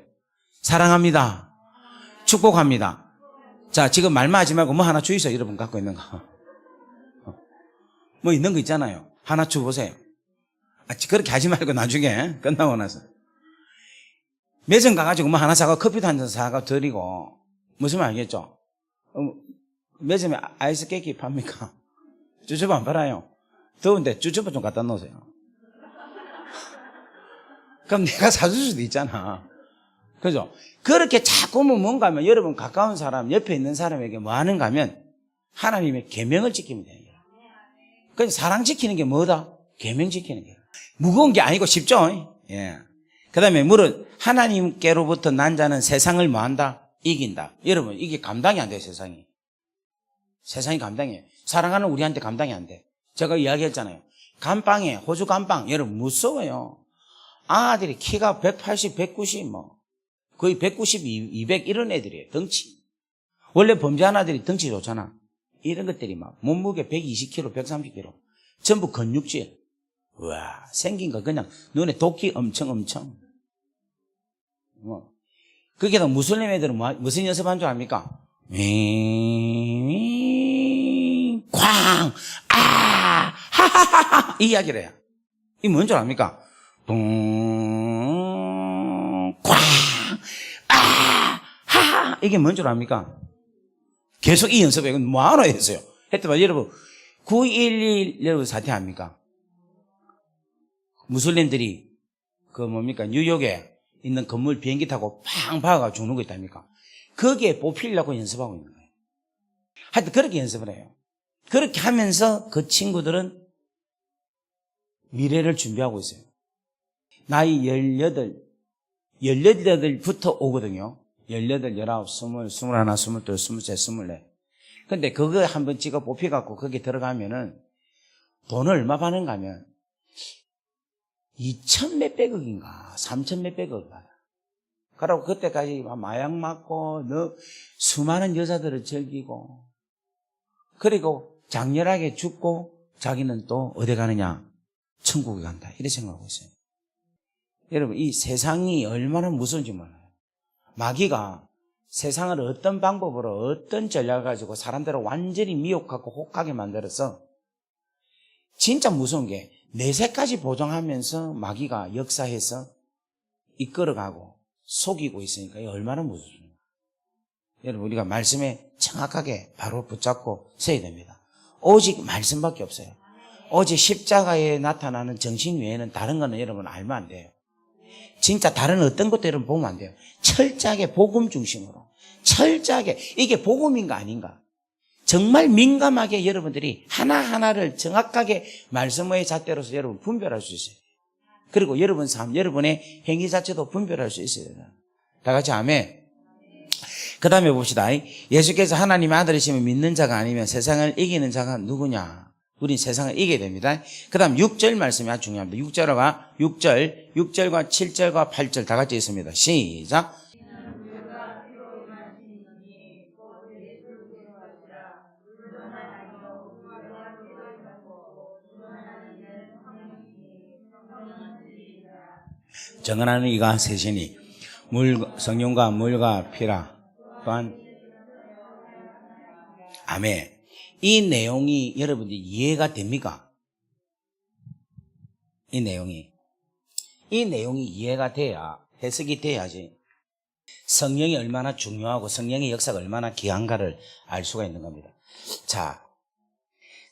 사랑합니다. 축복합니다. 자, 지금 말만 하지 말고 뭐 하나 주이세요. 여러분 갖고 있는 거. 뭐 있는 거 있잖아요. 하나 주보세요. 그렇게 하지 말고 나중에 끝나고 나서. 매점 가가지고 뭐 하나 사고 커피도 한 잔 사고 드리고 무슨 말 알겠죠? 매점에 아이스 케이크 팝니까? 쭈쭈바 안 팔아요. 더운데 쭈쭈바 좀 갖다 놓으세요. 그럼 내가 사줄 수도 있잖아. 그죠? 그렇게 자꾸 뭔가 하면 여러분 가까운 사람 옆에 있는 사람에게 뭐 하는가 하면 하나님의 계명을 지키면 돼요. 그래서 사랑 지키는 게 뭐다? 계명 지키는 게 무거운 게 아니고 쉽죠? 예. 그 다음에 물은 하나님께로부터 난 자는 세상을 뭐한다? 이긴다. 여러분 이게 감당이 안 돼요. 세상이 감당이 해요. 사랑하는 우리한테 감당이 안 돼. 제가 이야기했잖아요. 감방에 호주 감방 여러분 무서워요. 아들이 키가 180, 190 거의 190, 200 이런 애들이에요. 덩치. 원래 범죄한 아들이 덩치 좋잖아. 이런 것들이 몸무게 120kg, 130kg 전부 근육질. 우와 생긴 거 그냥 눈에 도끼 엄청 거기다 무슬림 애들은 무슨 연습한 줄 압니까? 쾅! 하하하하! 이 이야기를 해요. 이 뭔 줄 압니까? 꽝! 하하! 이게 뭔 줄 압니까? 계속 이 연습을 이건 뭐하러 했어요? 했더니 여러분 9.11 여러분 사태 압니까? 무슬림들이 뉴욕에 있는 건물 비행기 타고 팡 박아가 죽는 거 있답니까? 거기에 뽑히려고 연습하고 있는 거예요. 하여튼 그렇게 연습을 해요. 그렇게 하면서 그 친구들은 미래를 준비하고 있어요. 나이 18부터 오거든요. 18, 19, 20, 21, 22, 23, 24. 근데 그거 한번 찍어 뽑혀갖고 거기 들어가면은 돈을 얼마 받는가 하면 2천 몇백억인가 3천 몇백억 받아. 그러고 그때까지 마약 맞고 수많은 여자들을 즐기고 그리고 장렬하게 죽고 자기는 또 어디 가느냐? 천국에 간다. 이렇게 생각하고 있어요. 여러분 이 세상이 얼마나 무서운지 몰라요. 마귀가 세상을 어떤 방법으로 어떤 전략을 가지고 사람들을 완전히 미혹하고 혹하게 만들어서 진짜 무서운 게 내세까지 보장하면서 마귀가 역사해서 이끌어가고 속이고 있으니까 얼마나 무섭습니까? 여러분, 우리가 말씀에 정확하게 바로 붙잡고 서야 됩니다. 오직 말씀밖에 없어요. 오직 십자가에 나타나는 정신 외에는 다른 거는 여러분 알면 안 돼요. 진짜 다른 어떤 것도 여러분 보면 안 돼요. 철저하게 복음 중심으로, 철저하게 이게 복음인가 아닌가 정말 민감하게 여러분들이 하나하나를 정확하게 말씀의 잣대로서 여러분 분별할 수 있어요. 그리고 여러분 삶, 여러분의 행위 자체도 분별할 수 있어요. 다 같이 아멘. 그 다음에 봅시다. 예수께서 하나님의 아들이시면 믿는 자가 아니면 세상을 이기는 자가 누구냐? 우린 세상을 이겨야 됩니다. 그 다음 6절 말씀이 아주 중요합니다. 6절과 7절과 8절 다 같이 있습니다. 시작. 정언하는 이가 셋이니 성령과 물과 피라. 또한 아멘. 이 내용이 여러분들 이해가 됩니까? 이 내용이 이해가 돼야, 해석이 돼야지 성령이 얼마나 중요하고 성령의 역사가 얼마나 귀한가를 알 수가 있는 겁니다. 자,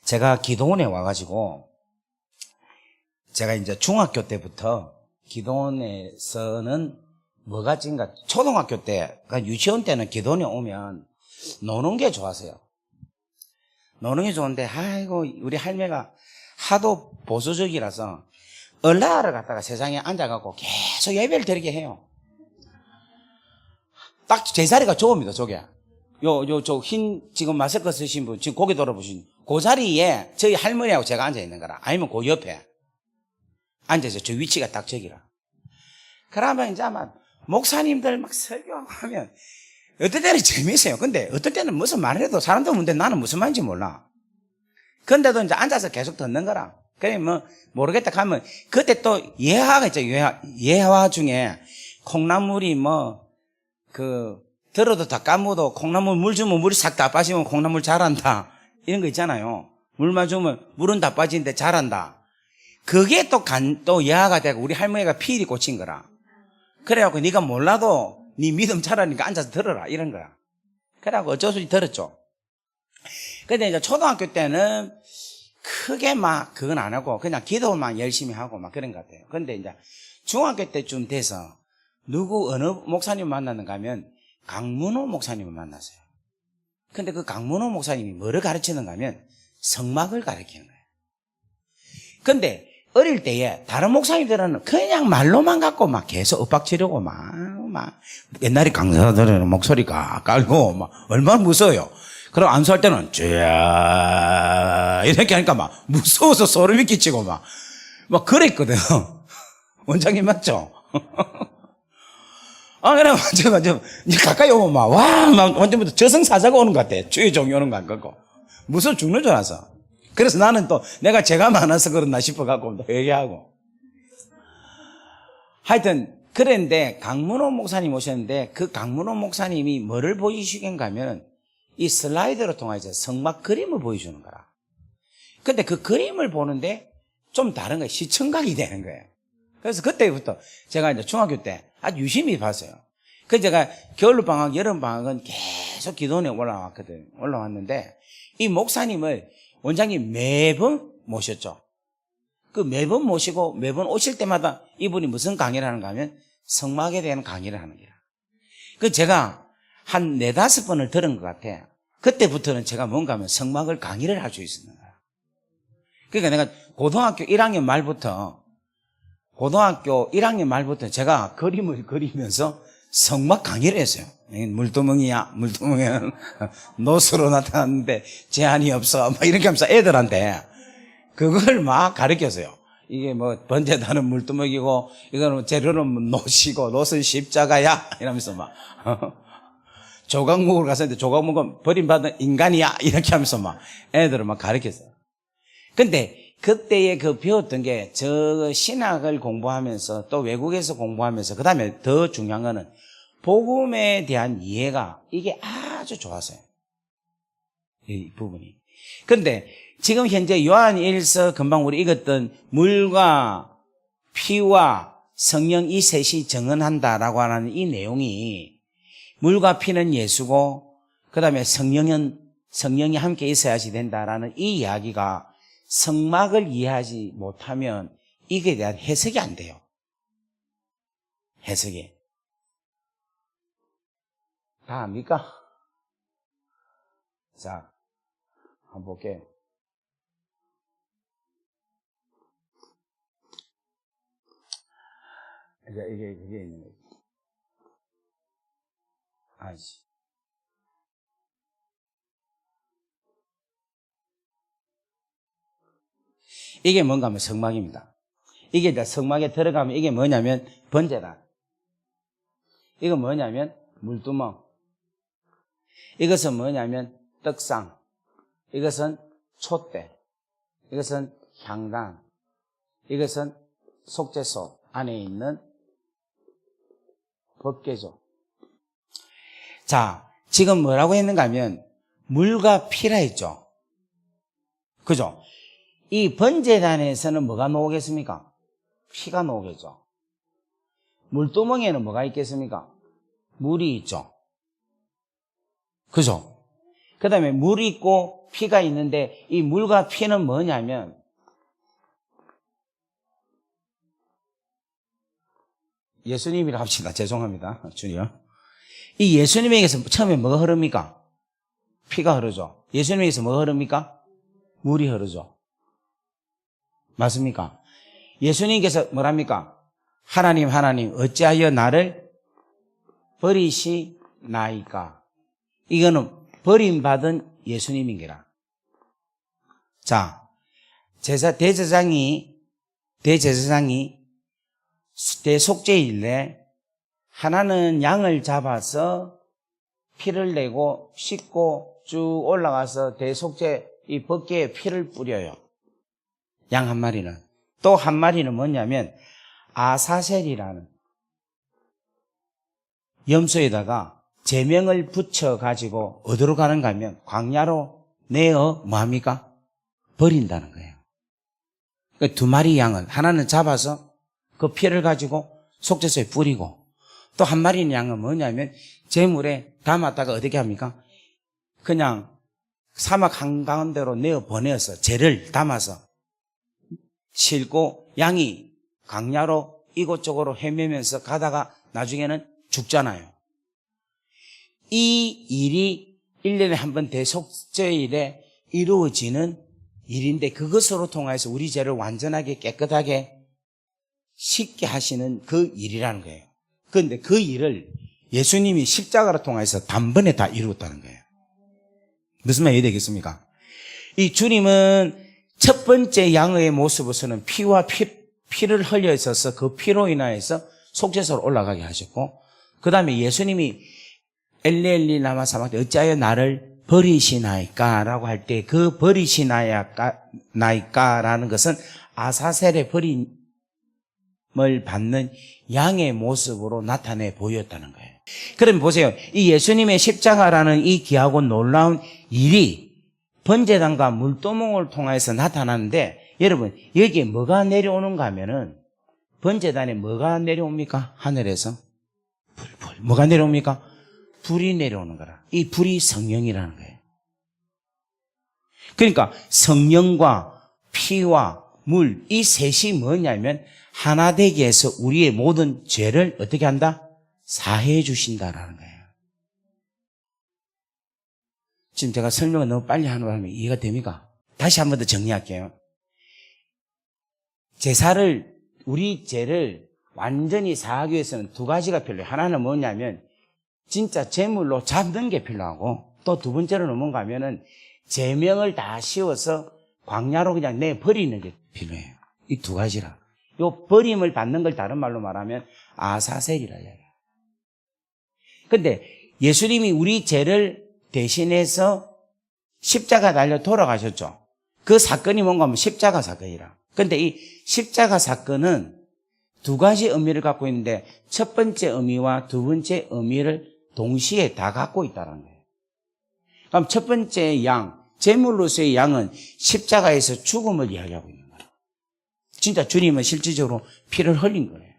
제가 기도원에 와가지고 제가 이제 중학교 때부터 기도원에서는 뭐가 찐가, 초등학교 때, 그러니까 유치원 때는 기도원에 오면 노는 게 좋았어요. 노는 게 좋은데, 아이고, 우리 할매가 하도 보수적이라서 얼라를 갖다가 세상에 앉아갖고 계속 예배를 드리게 해요. 딱 제 자리가 저겁니다, 저게. 지금 마스크 쓰신 분, 지금 고개 돌아보신, 그 자리에 저희 할머니하고 제가 앉아있는 거라. 아니면 그 옆에 앉아서 저 위치가 딱 저기라. 그러면 이제 아마 목사님들 막 설교하면 어떨 때는 재미있어요. 근데 어떨 때는 무슨 말을 해도 사람들 문데 나는 무슨 말인지 몰라. 근데도 이제 앉아서 계속 듣는 거라. 그래 뭐 모르겠다 하면 그때 또 예화가 있죠. 예화 중에 콩나물이 들어도 다 까무도 콩나물 물 주면 물이 싹 다 빠지면 콩나물 자란다. 이런 거 있잖아요. 물만 주면 물은 다 빠지는데 자란다. 그게 또 예화가 되고 우리 할머니가 필히 꽂힌 거라. 그래갖고 네가 몰라도 네 믿음 잘하니까 앉아서 들어라 이런 거야. 그래갖고 어쩔 수 없이 들었죠. 근데 이제 초등학교 때는 크게 막 그건 안 하고 그냥 기도만 열심히 하고 막 그런 것 같아요. 근데 이제 중학교 때쯤 돼서 어느 목사님 만났는가 하면 강문호 목사님을 만났어요. 근데 그 강문호 목사님이 뭐를 가르치는가 하면 성막을 가르치는 거예요. 근데 어릴 때에 다른 목사님들은 그냥 말로만 갖고 막 계속 엇박치려고 막 옛날에 강사들은 목소리가 깔고 막 얼마나 무서워요. 그럼 안수할 때는 쥐야 이렇게 하니까 막 무서워서 소름이 끼치고 막 그랬거든. 원장님 맞죠? 그래 제가 가까이 오면 막 완전부터 저승사자가 오는 것 같아. 주의 종이 오는 것 같고 무서워 죽는 줄 알았어. 그래서 나는 또 내가 죄가 많아서 그렇나 싶어갖고 또 회개하고. 하여튼 그랬는데 강문호 목사님 오셨는데 그 강문호 목사님이 뭐를 보여주시겠는가 하면 이 슬라이드로 통해서 성막 그림을 보여주는 거라. 근데 그 그림을 보는데 좀 다른 거예요. 시청각이 되는 거예요. 그래서 그때부터 제가 이제 중학교 때 아주 유심히 봤어요. 그래서 제가 겨울방학, 여름방학은 계속 기도원에 올라왔는데 이 목사님을 원장님 매번 모셨죠. 그 매번 모시고 매번 오실 때마다 이분이 무슨 강의를 하는가 하면 성막에 대한 강의를 하는 거야. 그 제가 한 4-5번을 들은 것 같아. 그때부터는 제가 뭔가 하면 성막을 강의를 할 수 있었는 거야. 그러니까 내가 고등학교 1학년 말부터 제가 그림을 그리면서 성막 강의를 했어요. 물두멍이는 노수로 나타났는데 제한이 없어. 막 이렇게 하면서 애들한테 그걸 막 가르쳤어요. 이게 번제단은 물두멍이고, 이거는 재료는 노시고, 노은 십자가야. 이러면서 막. 조각목을 갔었는데 조각목은 버림받은 인간이야. 이렇게 하면서 막 애들을 막 가르쳤어요. 근데 그때에 배웠던 게 저 신학을 공부하면서 또 외국에서 공부하면서 그 다음에 더 중요한 거는 복음에 대한 이해가 이게 아주 좋았어요. 이 부분이. 그런데 지금 현재 요한 1서 금방 우리 읽었던 물과 피와 성령 이 셋이 정언한다라고 하는 이 내용이 물과 피는 예수고 그 다음에 성령이 함께 있어야지 된다라는 이 이야기가 성막을 이해하지 못하면 이게 대한 해석이 안 돼요. 해석이. 다 압니까? 자, 한번 볼게요. 이게 그게 있는 거예요. 아이씨. 이게 뭔가 하면 성막입니다. 이게 이제 성막에 들어가면 이게 뭐냐면 번제단. 이거 뭐냐면 물두멍. 이것은 뭐냐면 떡상. 이것은 촛대. 이것은 향단. 이것은 속죄소 안에 있는 법궤죠. 자, 지금 뭐라고 했는가 하면 물과 피라 했죠. 그죠? 이 번제단에서는 뭐가 나오겠습니까? 피가 나오겠죠. 물두멍에는 뭐가 있겠습니까? 물이 있죠. 그죠? 그 다음에 물이 있고 피가 있는데 이 물과 피는 뭐냐면 예수님이라 합시다. 죄송합니다. 주님. 이 예수님에게서 처음에 뭐가 흐릅니까? 피가 흐르죠. 예수님에게서 뭐가 흐릅니까? 물이 흐르죠. 맞습니까? 예수님께서 뭐랍니까? 하나님 어찌하여 나를 버리시나이까? 이거는 버림받은 예수님인게라. 자, 대제사장이 대속죄일에 하나는 양을 잡아서 피를 내고 씻고 쭉 올라가서 대속죄 이 법궤에 피를 뿌려요. 양 한 마리는. 또 한 마리는 뭐냐면 아사셀이라는 염소에다가 제명을 붙여가지고 어디로 가는가 하면 광야로 내어 뭐합니까? 버린다는 거예요. 그 두 마리 양은 하나는 잡아서 그 피를 가지고 속죄소에 뿌리고 또 한 마리 양은 뭐냐면 제물에 담았다가 어떻게 합니까? 그냥 사막 한가운데로 내어 보내어서 죄를 담아서 싣고 양이 광야로 이곳저곳으로 헤매면서 가다가 나중에는 죽잖아요. 이 일이 1년에 한 번 대속죄일에 이루어지는 일인데 그것으로 통해서 우리 죄를 완전하게 깨끗하게 씻게 하시는 그 일이라는 거예요. 그런데 그 일을 예수님이 십자가로 통해서 단번에 다 이루었다는 거예요. 무슨 말이 되겠습니까? 이 주님은 첫 번째 양의 모습으로서는 피와 피를 흘려 있어서 그 피로 인하여서 속죄소로 올라가게 하셨고 그 다음에 예수님이 엘리 라마 사박대 어찌하여 나를 버리시나이까 라고 할 때 그 버리시나이까라는 것은 아사셀의 버림을 받는 양의 모습으로 나타내 보였다는 거예요. 그럼 보세요. 이 예수님의 십자가라는 이 귀하고 놀라운 일이 번제단과 물두멍을 통해서 나타나는데 여러분 여기에 뭐가 내려오는가 하면은 번제단에 뭐가 내려옵니까? 하늘에서 불. 뭐가 내려옵니까? 불이 내려오는 거라. 이 불이 성령이라는 거예요. 그러니까 성령과 피와 물 이 셋이 뭐냐면 하나 되게 해서 우리의 모든 죄를 어떻게 한다? 사해 주신다라는 거예요. 지금 제가 설명을 너무 빨리 하는 바람에 이해가 됩니까? 다시 한 번 더 정리할게요. 우리 죄를 완전히 사하기 위해서는 두 가지가 필요해요. 하나는 뭐냐면 진짜 제물로 잡는 게 필요하고 또 두 번째로는 뭔가 하면은 제명을 다 씌워서 광야로 그냥 내버리는 게 필요해요. 이 두 가지라. 요 버림을 받는 걸 다른 말로 말하면 아사셀이라 해요. 근데 예수님이 우리 죄를 대신해서 십자가 달려 돌아가셨죠. 그 사건이 뭔가 하면 십자가 사건이라. 근데 이 십자가 사건은 두 가지 의미를 갖고 있는데 첫 번째 의미와 두 번째 의미를 동시에 다 갖고 있다는 거예요. 그럼 첫 번째 양, 제물로서의 양은 십자가에서 죽음을 이야기하고 있는 거예요. 진짜 주님은 실질적으로 피를 흘린 거예요.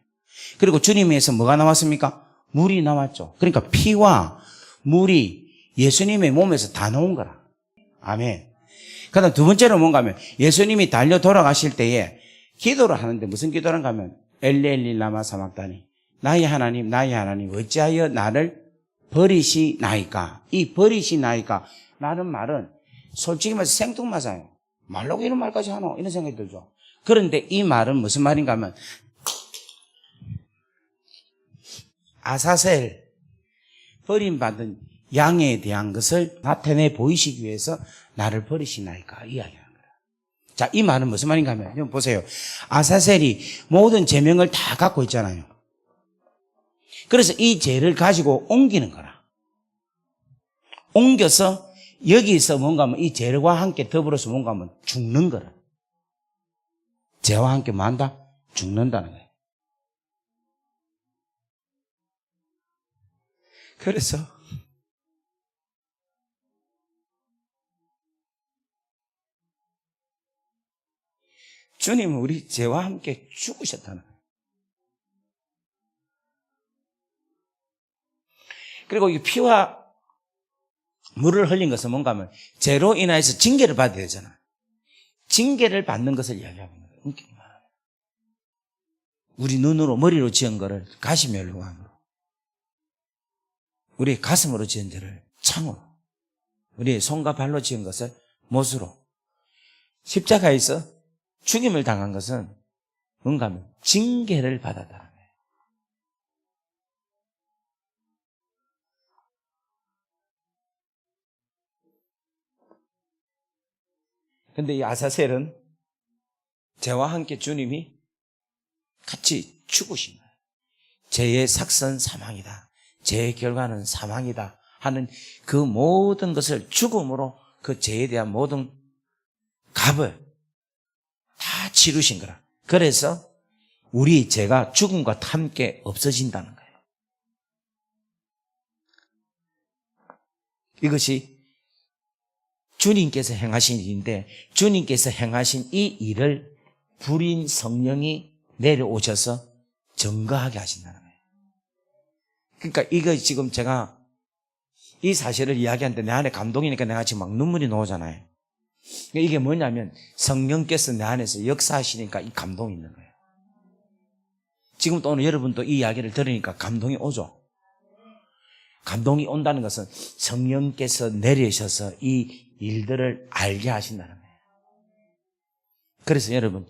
그리고 주님에서 뭐가 나왔습니까? 물이 나왔죠. 그러니까 피와 물이 예수님의 몸에서 다 나온 거라. 아멘. 그 다음 두 번째로 뭔가 하면 예수님이 달려 돌아가실 때에 기도를 하는데 무슨 기도를 하면 엘리엘리 라마 사막다니 나의 하나님 어찌하여 나를 버리시나이까. 이 버리시나이까 라는 말은 솔직히 말해서 생뚱맞아요. 말라고 이런 말까지 하노? 이런 생각이 들죠. 그런데 이 말은 무슨 말인가 하면 아사셀 버림받은 양에 대한 것을 나타내 보이시기 위해서 나를 버리시나이까 이야기하는 거예요. 자, 이 말은 무슨 말인가 하면 좀 보세요. 아사셀이 모든 제명을 다 갖고 있잖아요. 그래서 이 죄를 가지고 옮기는 거라. 옮겨서 여기서 뭔가 하면 이 죄와 함께 더불어서 뭔가 하면 죽는 거라. 죄와 함께 뭐 한다? 죽는다는 거예요. 그래서 주님은 우리 죄와 함께 죽으셨다는 거예요. 그리고 이 피와 물을 흘린 것은 뭔가 하면 죄로 인하여서 징계를 받아야 되잖아. 징계를 받는 것을 이야기하고 있는 거예요. 우리 눈으로 머리로 지은 거를 가시멸로함으로, 우리 가슴으로 지은 죄를 창으로, 우리 손과 발로 지은 것을 못으로, 십자가에서 죽임을 당한 것은 뭔가 하면 징계를 받았다는 거예요. 근데 이 아사셀은 죄와 함께 주님이 같이 죽으신 거예요. 죄의 삭선 사망이다. 죄의 결과는 사망이다 하는 그 모든 것을 죽음으로 그 죄에 대한 모든 값을 다 치르신 거라. 그래서 우리 죄가 죽음과 함께 없어진다는 거예요. 이것이 주님께서 행하신 일인데 주님께서 행하신 이 일을 불인 성령이 내려오셔서 증거하게 하신다는 거예요. 그러니까 이거 지금 제가 이 사실을 이야기하는데 내 안에 감동이니까 내가 지금 막 눈물이 나오잖아요. 이게 뭐냐면 성령께서 내 안에서 역사하시니까 이 감동이 있는 거예요. 지금 또 오늘 여러분도 이 이야기를 들으니까 감동이 오죠. 감동이 온다는 것은 성령께서 내리셔서 이 일들을 알게 하신다는 거예요. 그래서 여러분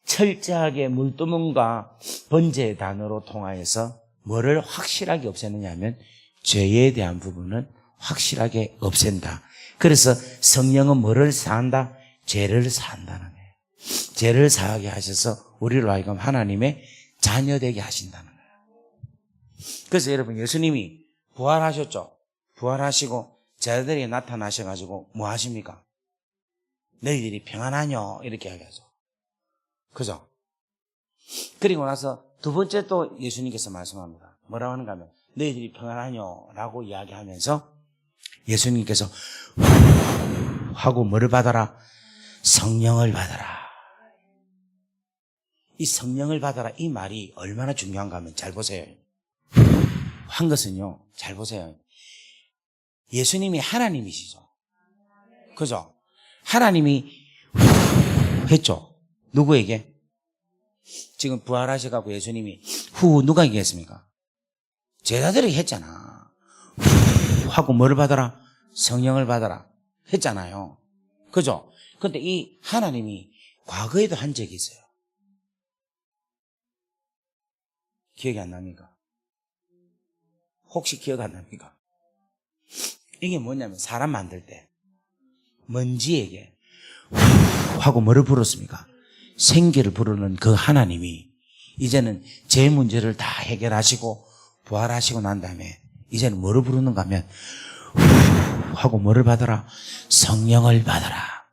철저하게 물두멍과 번제의 단어로 통하여서 뭐를 확실하게 없애느냐 하면 죄에 대한 부분은 확실하게 없앤다. 그래서 성령은 뭐를 사한다? 죄를 사한다는 거예요. 죄를 사하게 하셔서 우리로 하여금 하나님의 자녀되게 하신다는 거예요. 그래서 여러분 예수님이 부활하셨죠. 부활하시고 제자들이 나타나셔가지고 뭐 하십니까? 너희들이 평안하뇨? 이렇게 이야기하죠. 그죠? 그리고 나서 두 번째 또 예수님께서 말씀합니다. 뭐라고 하는가 하면 너희들이 평안하뇨? 라고 이야기하면서 예수님께서 후 하고 뭐를 받아라? 성령을 받아라. 이 성령을 받아라 이 말이 얼마나 중요한가 하면 잘 보세요. 한 것은요, 잘 보세요. 예수님이 하나님이시죠. 그죠? 하나님이 했죠. 누구에게? 지금 부활하셔가지고 예수님이 후 누가 얘기했습니까? 제자들이 했잖아. 후 하고 뭐를 받아라? 성령을 받아라 했잖아요. 그죠? 근데 이 하나님이 과거에도 한 적이 있어요. 기억이 안 납니까? 혹시 기억 안 납니까? 이게 뭐냐면 사람 만들 때 먼지에게 후 하고 뭐를 불었습니까? 생기를 부르는 그 하나님이 이제는 제 문제를 다 해결하시고 부활하시고 난 다음에 이제는 뭐를 부르는가 하면 후 하고 뭐를 받아라? 성령을 받아라.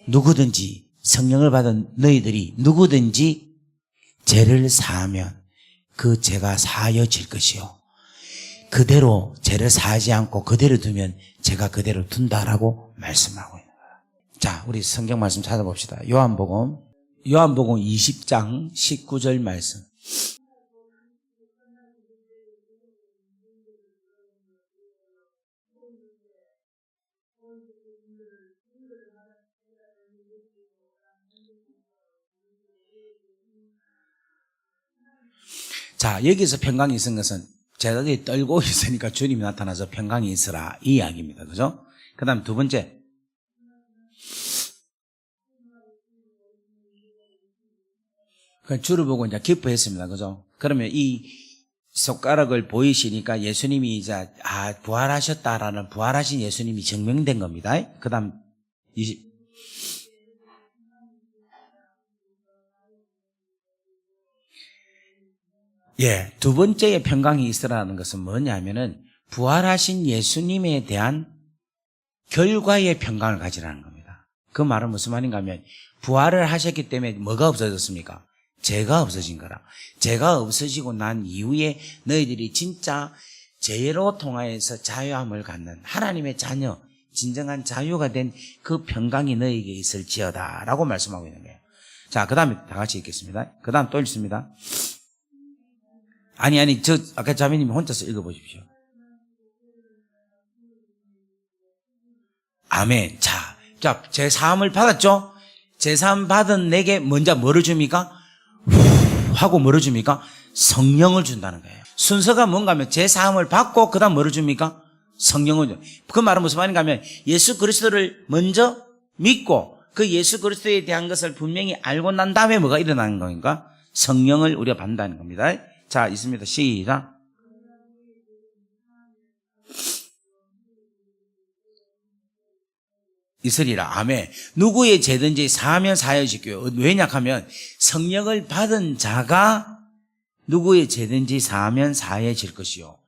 누구든지 성령을 받은 너희들이 누구든지 죄를 사하면 그 죄가 사하여질 것이요 그대로 죄를 사하지 않고 그대로 두면 죄가 그대로 둔다라고 말씀하고 있는 거야. 자, 우리 성경 말씀 찾아봅시다. 요한복음 20장 19절 말씀. 자, 여기서 평강이 있은 것은 제자들이 떨고 있으니까 주님이 나타나서 평강이 있으라 이 이야기입니다. 그죠? 그 다음 두 번째, 주를 보고 이제 기뻐했습니다. 그죠? 그러면 이 손가락을 보이시니까 예수님이 이제 부활하셨다라는 부활하신 예수님이 증명된 겁니다. 그 다음 두 번째의 평강이 있으라는 것은 뭐냐면은 부활하신 예수님에 대한 결과의 평강을 가지라는 겁니다. 그 말은 무슨 말인가 하면 부활을 하셨기 때문에 뭐가 없어졌습니까? 죄가 없어진 거라. 죄가 없어지고 난 이후에 너희들이 진짜 죄로 통하여서 자유함을 갖는 하나님의 자녀, 진정한 자유가 된 그 평강이 너희에게 있을지어다 라고 말씀하고 있는 거예요. 자, 그 다음에 다 같이 읽겠습니다. 그 다음 또 읽습니다. 아까 자매님이 혼자서 읽어보십시오. 아멘. 자, 제 사함을 받았죠? 제 사함 받은 내게 먼저 뭐를 줍니까? 하고 뭐를 줍니까? 성령을 준다는 거예요. 순서가 뭔가 하면 제 사함을 받고 그 다음 뭐를 줍니까? 성령을 줍니다. 그 말은 무슨 말인가 하면 예수 그리스도를 먼저 믿고 그 예수 그리스도에 대한 것을 분명히 알고 난 다음에 뭐가 일어나는 겁니까? 성령을 우리가 받는다는 겁니다. 자, 있습니다. 시작. 있으리라. 아멘. 누구의 죄든지 사하면 사하여지고요. 왜냐하면 성령을 받은 자가 누구의 죄든지 사하면 사하여질 것이요.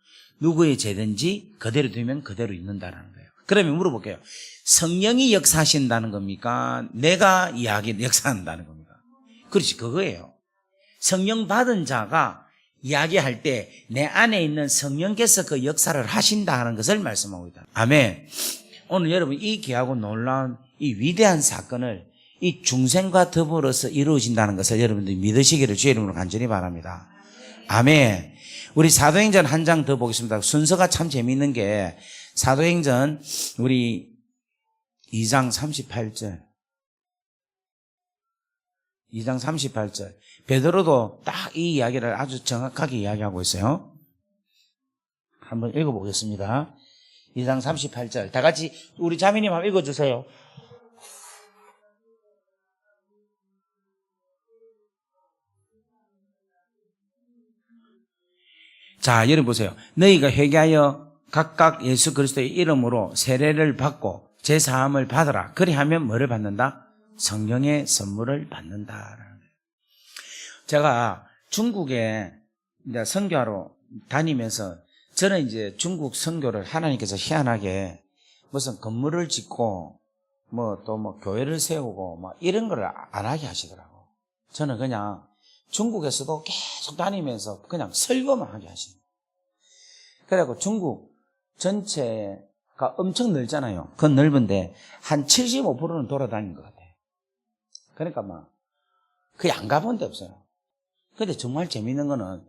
누구의 죄든지 그대로 두면 그대로 있는다라는 거예요. 그러면 물어볼게요. 성령이 역사하신다는 겁니까? 내가 역사한다는 겁니까? 그렇지, 그거예요. 성령 받은 자가 이야기할 때 내 안에 있는 성령께서 그 역사를 하신다는 것을 말씀하고 있다. 아멘. 오늘 여러분 이 귀하고 놀라운 이 위대한 사건을 이 중생과 더불어서 이루어진다는 것을 여러분들이 믿으시기를 주의 이름으로 간절히 바랍니다. 아멘. 우리 사도행전 한 장 더 보겠습니다. 순서가 참 재미있는 게 사도행전 우리 2장 38절 2장 38절 베드로도 딱 이 이야기를 아주 정확하게 이야기하고 있어요. 한번 읽어보겠습니다. 2장 38절 다 같이 우리 자매님 한번 읽어주세요. 자, 여러분 보세요. 너희가 회개하여 각각 예수 그리스도의 이름으로 세례를 받고 제사함을 받으라. 그리하면 뭐를 받는다? 성령의 선물을 받는다. 제가 중국에 이제 선교하러 다니면서 저는 이제 중국 선교를 하나님께서 희한하게 무슨 건물을 짓고 또 교회를 세우고 이런 걸 안 하게 하시더라고. 저는 그냥 중국에서도 계속 다니면서 그냥 설교만 하게 하시는. 그래갖고 중국 전체가 엄청 넓잖아요. 그 넓은데 한 75%는 돌아다닌 것 같아요. 그러니까 거의 안 가본 데 없어요. 근데 정말 재밌는 거는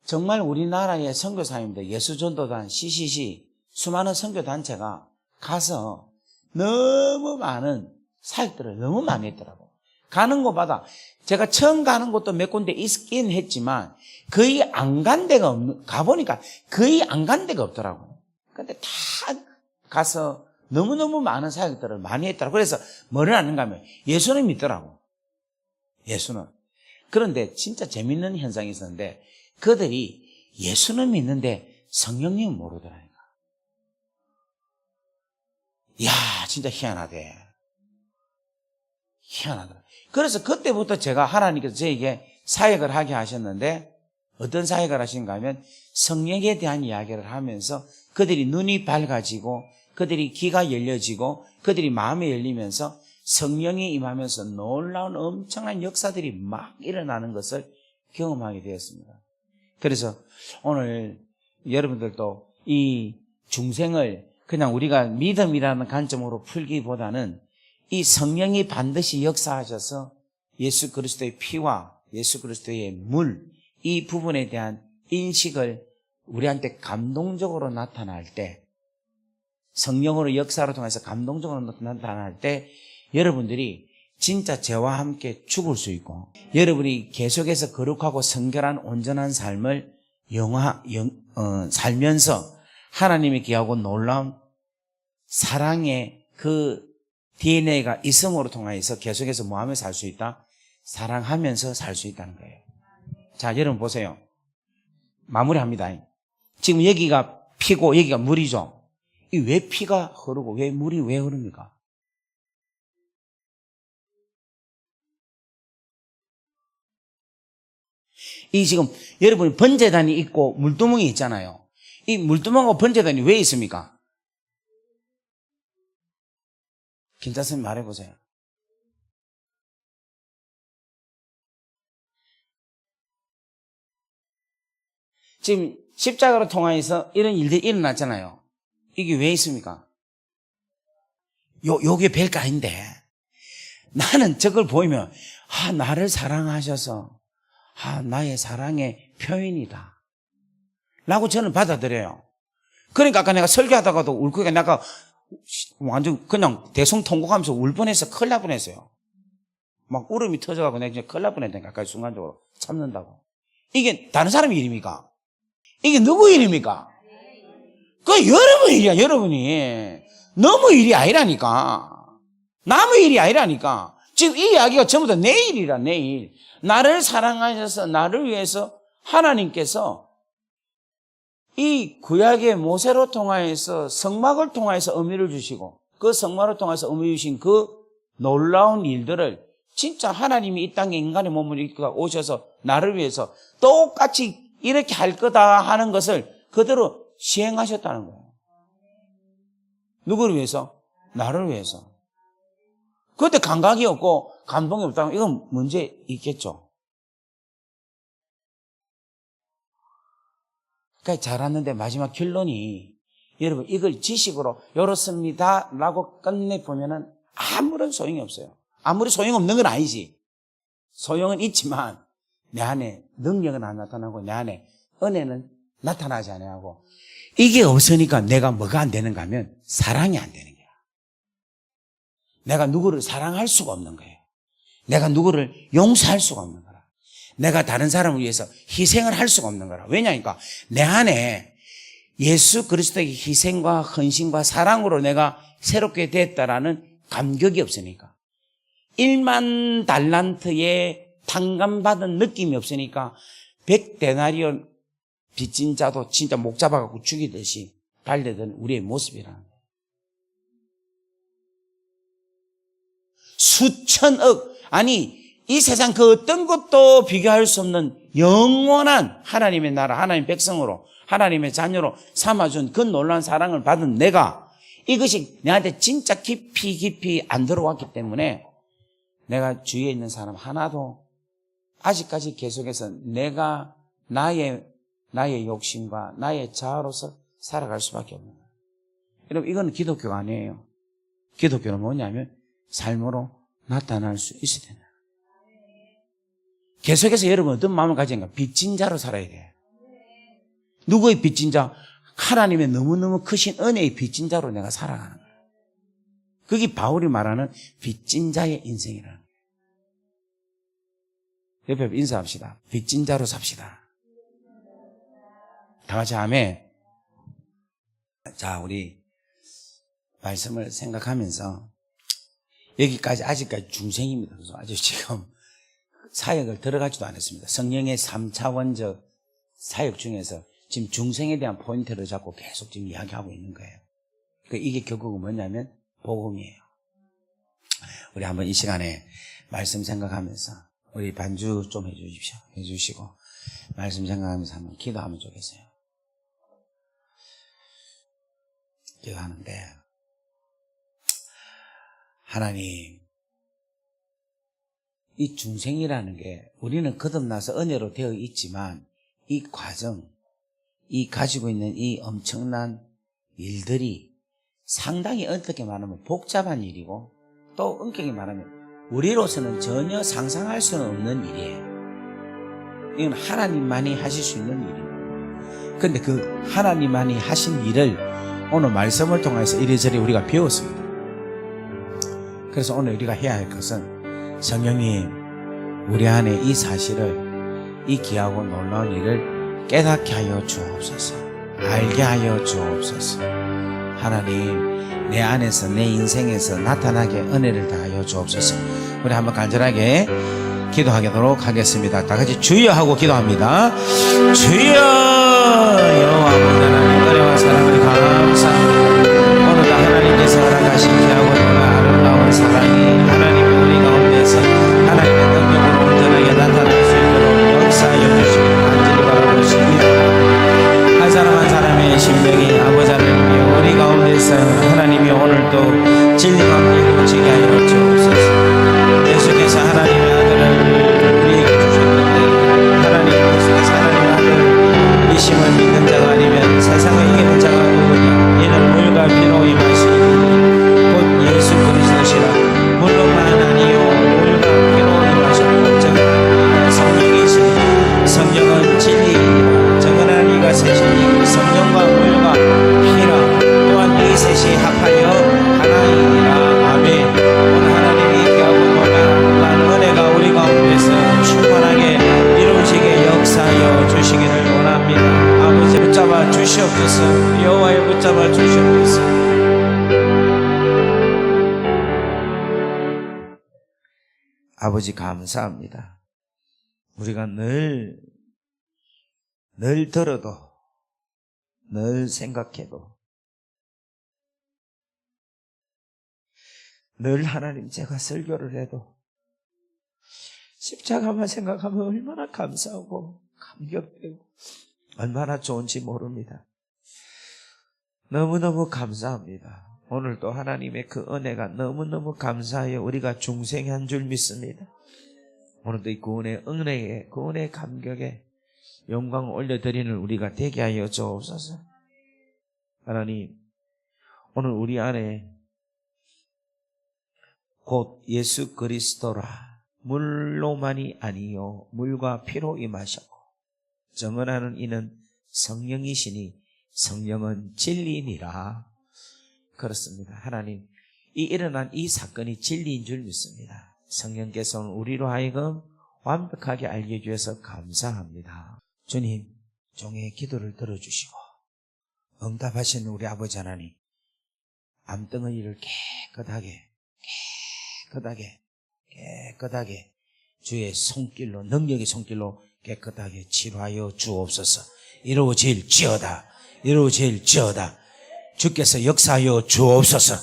정말 우리나라의 선교사님들, 예수전도단, CCC, 수많은 선교단체가 가서 너무 많은 사역들을 너무 많이 했더라고. 가는 곳마다 제가 처음 가는 곳도 몇 군데 있긴 했지만 거의 안 간 데가 가보니까 거의 안 간 데가 없더라고. 근데 다 가서 너무너무 많은 사역들을 많이 했더라고. 그래서 뭐를 하는가 하면 예수는 믿더라고. 예수는. 그런데 진짜 재밌는 현상이 있었는데 그들이 예수는 믿는데 성령님은 모르더라니까. 이야, 진짜 희한하대. 희한하더라. 그래서 그때부터 제가 하나님께서 저에게 사역을 하게 하셨는데 어떤 사역을 하신가 하면 성령에 대한 이야기를 하면서 그들이 눈이 밝아지고 그들이 귀가 열려지고 그들이 마음이 열리면서 성령이 임하면서 놀라운 엄청난 역사들이 막 일어나는 것을 경험하게 되었습니다. 그래서 오늘 여러분들도 이 중생을 그냥 우리가 믿음이라는 관점으로 풀기보다는 이 성령이 반드시 역사하셔서 예수 그리스도의 피와 예수 그리스도의 물, 이 부분에 대한 인식을 우리한테 감동적으로 나타날 때 성령으로 역사로 통해서 감동적으로 나타날 때 여러분들이 진짜 죄와 함께 죽을 수 있고 여러분이 계속해서 거룩하고 성결한 온전한 삶을 살면서 하나님의 귀하고 놀라운 사랑의 그 DNA가 있음으로 통하여서 계속해서 뭐하며 살 수 있다? 사랑하면서 살 수 있다는 거예요. 자, 여러분 보세요. 마무리합니다. 지금 여기가 피고 여기가 물이죠. 이 왜 피가 흐르고 왜 물이 왜 흐릅니까? 이 지금 여러분 번제단이 있고 물두멍이 있잖아요. 이 물두멍하고 번제단이 왜 있습니까? 김자선님 말해보세요. 지금 십자가로 통하여서 이런 일들이 일어났잖아요. 이게 왜 있습니까? 요게 별거 아닌데 나는 저걸 보이면 나를 사랑하셔서 나의 사랑의 표현이다 라고 저는 받아들여요. 그러니까 아까 내가 설교하다가도 울고니까 내가 완전 그냥 대성통곡하면서 울 뻔해서 큰일 날 뻔했어요. 막 울음이 터져가고 내가 큰일 날 뻔했다니까 가까이 순간적으로 참는다고. 이게 다른 사람 일입니까? 이게 누구 일입니까? 그 여러분 일이야. 여러분이 너무 일이 아니라니까. 남의 일이 아니라니까. 지금 이 이야기가 전부 다 내 일이라. 내 일. 나를 사랑하셔서 나를 위해서 하나님께서 이 구약의 모세로 통하여서 성막을 통하여서 의미를 주시고 그 성막을 통해서 의미 주신 그 놀라운 일들을 진짜 하나님이 이 땅에 인간의 몸을 입고 오셔서 나를 위해서 똑같이 이렇게 할 거다 하는 것을 그대로 시행하셨다는 거예요. 누구를 위해서? 나를 위해서. 그때 감각이 없고 감동이 없다면 이건 문제 있겠죠. 그러니까 잘하는데 마지막 결론이 여러분 이걸 지식으로 이렇습니다 라고 끝내보면은 아무런 소용이 없어요. 아무리 소용없는 건 아니지. 소용은 있지만 내 안에 능력은 안 나타나고 내 안에 은혜는 나타나지 않아하고 이게 없으니까 내가 뭐가 안 되는가 하면 사랑이 안 되는 거야. 내가 누구를 사랑할 수가 없는 거예요. 내가 누구를 용서할 수가 없는 거라. 내가 다른 사람을 위해서 희생을 할 수가 없는 거라. 왜냐니까 내 안에 예수 그리스도의 희생과 헌신과 사랑으로 내가 새롭게 됐다라는 감격이 없으니까 1만 달란트의 탕감받은 느낌이 없으니까 100데나리온 빚진 자도 진짜 목 잡아갖고 죽이듯이 달려든 우리의 모습이라는 거예요. 수천억, 아니 이 세상 그 어떤 것도 비교할 수 없는 영원한 하나님의 나라, 하나님의 백성으로 하나님의 자녀로 삼아준 그 놀라운 사랑을 받은 내가 이것이 내한테 진짜 깊이 안 들어왔기 때문에 내가 주위에 있는 사람 하나도 아직까지 계속해서 내가 나의 욕심과 나의 자아로서 살아갈 수밖에 없는 거예요. 여러분 이건 기독교가 아니에요. 기독교는 뭐냐면 삶으로 나타날 수 있어야 된다. 계속해서 여러분 어떤 마음을 가진가? 빚진 자로 살아야 돼요. 누구의 빚진 자? 하나님의 너무너무 크신 은혜의 빚진 자로 내가 살아가는 거예요. 그게 바울이 말하는 빚진 자의 인생이라는 거예요. 옆에 인사합시다. 빚진 자로 삽시다. 다 같이 아멘. 자, 우리 말씀을 생각하면서 여기까지 아직까지 중생입니다. 그래서 아직 지금 사역을 들어가지도 않았습니다. 성령의 3차원적 사역 중에서 지금 중생에 대한 포인트를 잡고 계속 지금 이야기하고 있는 거예요. 그러니까 이게 결국은 뭐냐면 복음이에요. 우리 한번 이 시간에 말씀 생각하면서 우리 반주 좀 해주시고 말씀 생각하면서 한번 기도하면 좋겠어요. 기도하는데 하나님, 이 중생이라는 게 우리는 거듭나서 은혜로 되어 있지만 이 과정, 이 가지고 있는 이 엄청난 일들이 상당히 어떻게 말하면 복잡한 일이고 또 엄격히 말하면 우리로서는 전혀 상상할 수는 없는 일이에요. 이건 하나님만이 하실 수 있는 일이에요. 그런데 그 하나님만이 하신 일을 오늘 말씀을 통해서 이리저리 우리가 배웠습니다. 그래서 오늘 우리가 해야 할 것은 성령님 우리 안에 이 사실을, 이 귀하고 놀라운 일을 깨닫게 하여 주옵소서, 알게 하여 주옵소서. 하나님 내 안에서, 내 인생에서 나타나게 은혜를 다하여 주옵소서. 우리 한번 간절하게 기도하도록 하겠습니다. 다 같이 주여 하고 기도합니다. 주여. 여호와 하나님 은혜와 사랑을 감사합니다. 오늘도 하나님께서 허락하신 귀하고 놀라운 아름다운 사랑이 하나님의 우리 가운데서 하나님의 능력으로 온전하게 나타날 수 있도록 역사하여 주시기를 간절히 바라보십니다. 한 사람 한 사람의 심령이 아버지 하나님이 우리 가운데서 하나님이 오늘도 진리가 이루어지게 하여 주옵소서. 예수께서 하나님의 아들을 우리에게 주셨는데 하나님 예수께서 하나님의 아들 이심을 믿는 자가 아니면 세상을 이기는 자가 누구냐? 이는 물과 피로 임하시니 곧 예수 그리스도시라. 물로만 아니요 물과 피로 임하시고 정언한 성령이시니 성령은 진리이니라. 정언한 이가 셋이니 성령과 물과 피라. 또한 이 셋이 합하여 하나이니라. 아멘. 오늘 하나님이 귀하고 놀라운 은혜가 우리 가운데서 충만하게 이루어지게 역사하여 주시기를 원합니다. 아버지 붙잡아 주시옵소서. 여호와여 붙잡아 주시옵소서. 아버지 감사합니다. 우리가 늘 들어도, 늘 생각해도, 늘 하나님 제가 설교를 해도 십자가만 생각하면 얼마나 감사하고 감격되고 얼마나 좋은지 모릅니다. 너무너무 감사합니다. 오늘도 하나님의 그 은혜가 너무너무 감사하여 우리가 중생한 줄 믿습니다. 오늘도 이 구원의 은혜에, 구원의 감격에 영광을 올려드리는 우리가 되게 하여 주옵소서. 하나님, 오늘 우리 안에 곧 예수 그리스도라. 물로만이 아니요 물과 피로 임하셨고 정언하는 이는 성령이시니 성령은 진리니라. 그렇습니다. 하나님, 이 일어난 이 사건이 진리인 줄 믿습니다. 성령께서는 우리로 하여금 완벽하게 알게 해주셔서 감사합니다. 주님, 종의 기도를 들어주시고 응답하시는 우리 아버지 하나님, 암덩어리를 깨끗하게 주의 손길로, 능력의 손길로 깨끗하게 치료하여 주옵소서. 이루어질지어다. 주께서 역사하여 주옵소서.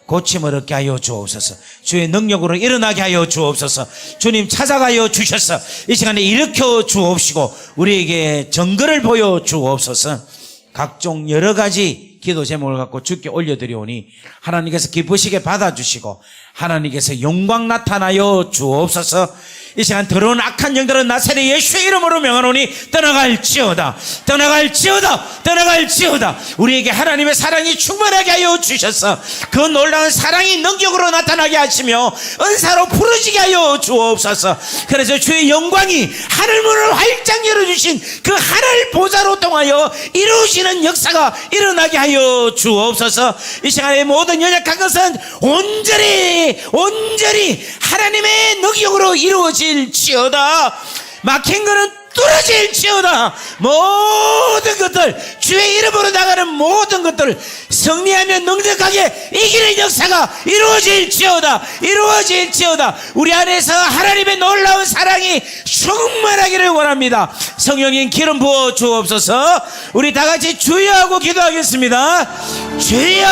고침을 얻게 하여 주옵소서. 주의 능력으로 일어나게 하여 주옵소서. 주님 찾아가여 주셔서 이 시간에 일으켜 주옵시고 우리에게 증거를 보여 주옵소서. 각종 여러 가지 기도 제목을 갖고 주께 올려드리오니 하나님께서 기쁘시게 받아주시고 하나님께서 영광 나타나여 주옵소서. 이 시간 더러운 악한 영들은 나사렛 예수의 이름으로 명하노니 떠나갈지어다. 우리에게 하나님의 사랑이 충만하게 하여 주셔서 그 놀라운 사랑이 능력으로 나타나게 하시며 은사로 부르지게 하여 주옵소서. 그래서 주의 영광이 하늘문을 활짝 열어주신 그 하늘 보좌로 통하여 이루어지는 역사가 일어나게 하여 주옵소서. 이 시간에 모든 연약한 것은 온전히 하나님의 능력으로 이루어질지어다. 막힌 것은 뚫어질지어다. 모든 것들, 주의 이름으로 나가는 모든 것들을 승리하며 능력하게 이기는 역사가 이루어질지어다. 우리 안에서 하나님의 놀라운 사랑이 충만하기를 원합니다. 성령님 기름 부어 주옵소서. 우리 다 같이 주여 하고 기도하겠습니다. 주여.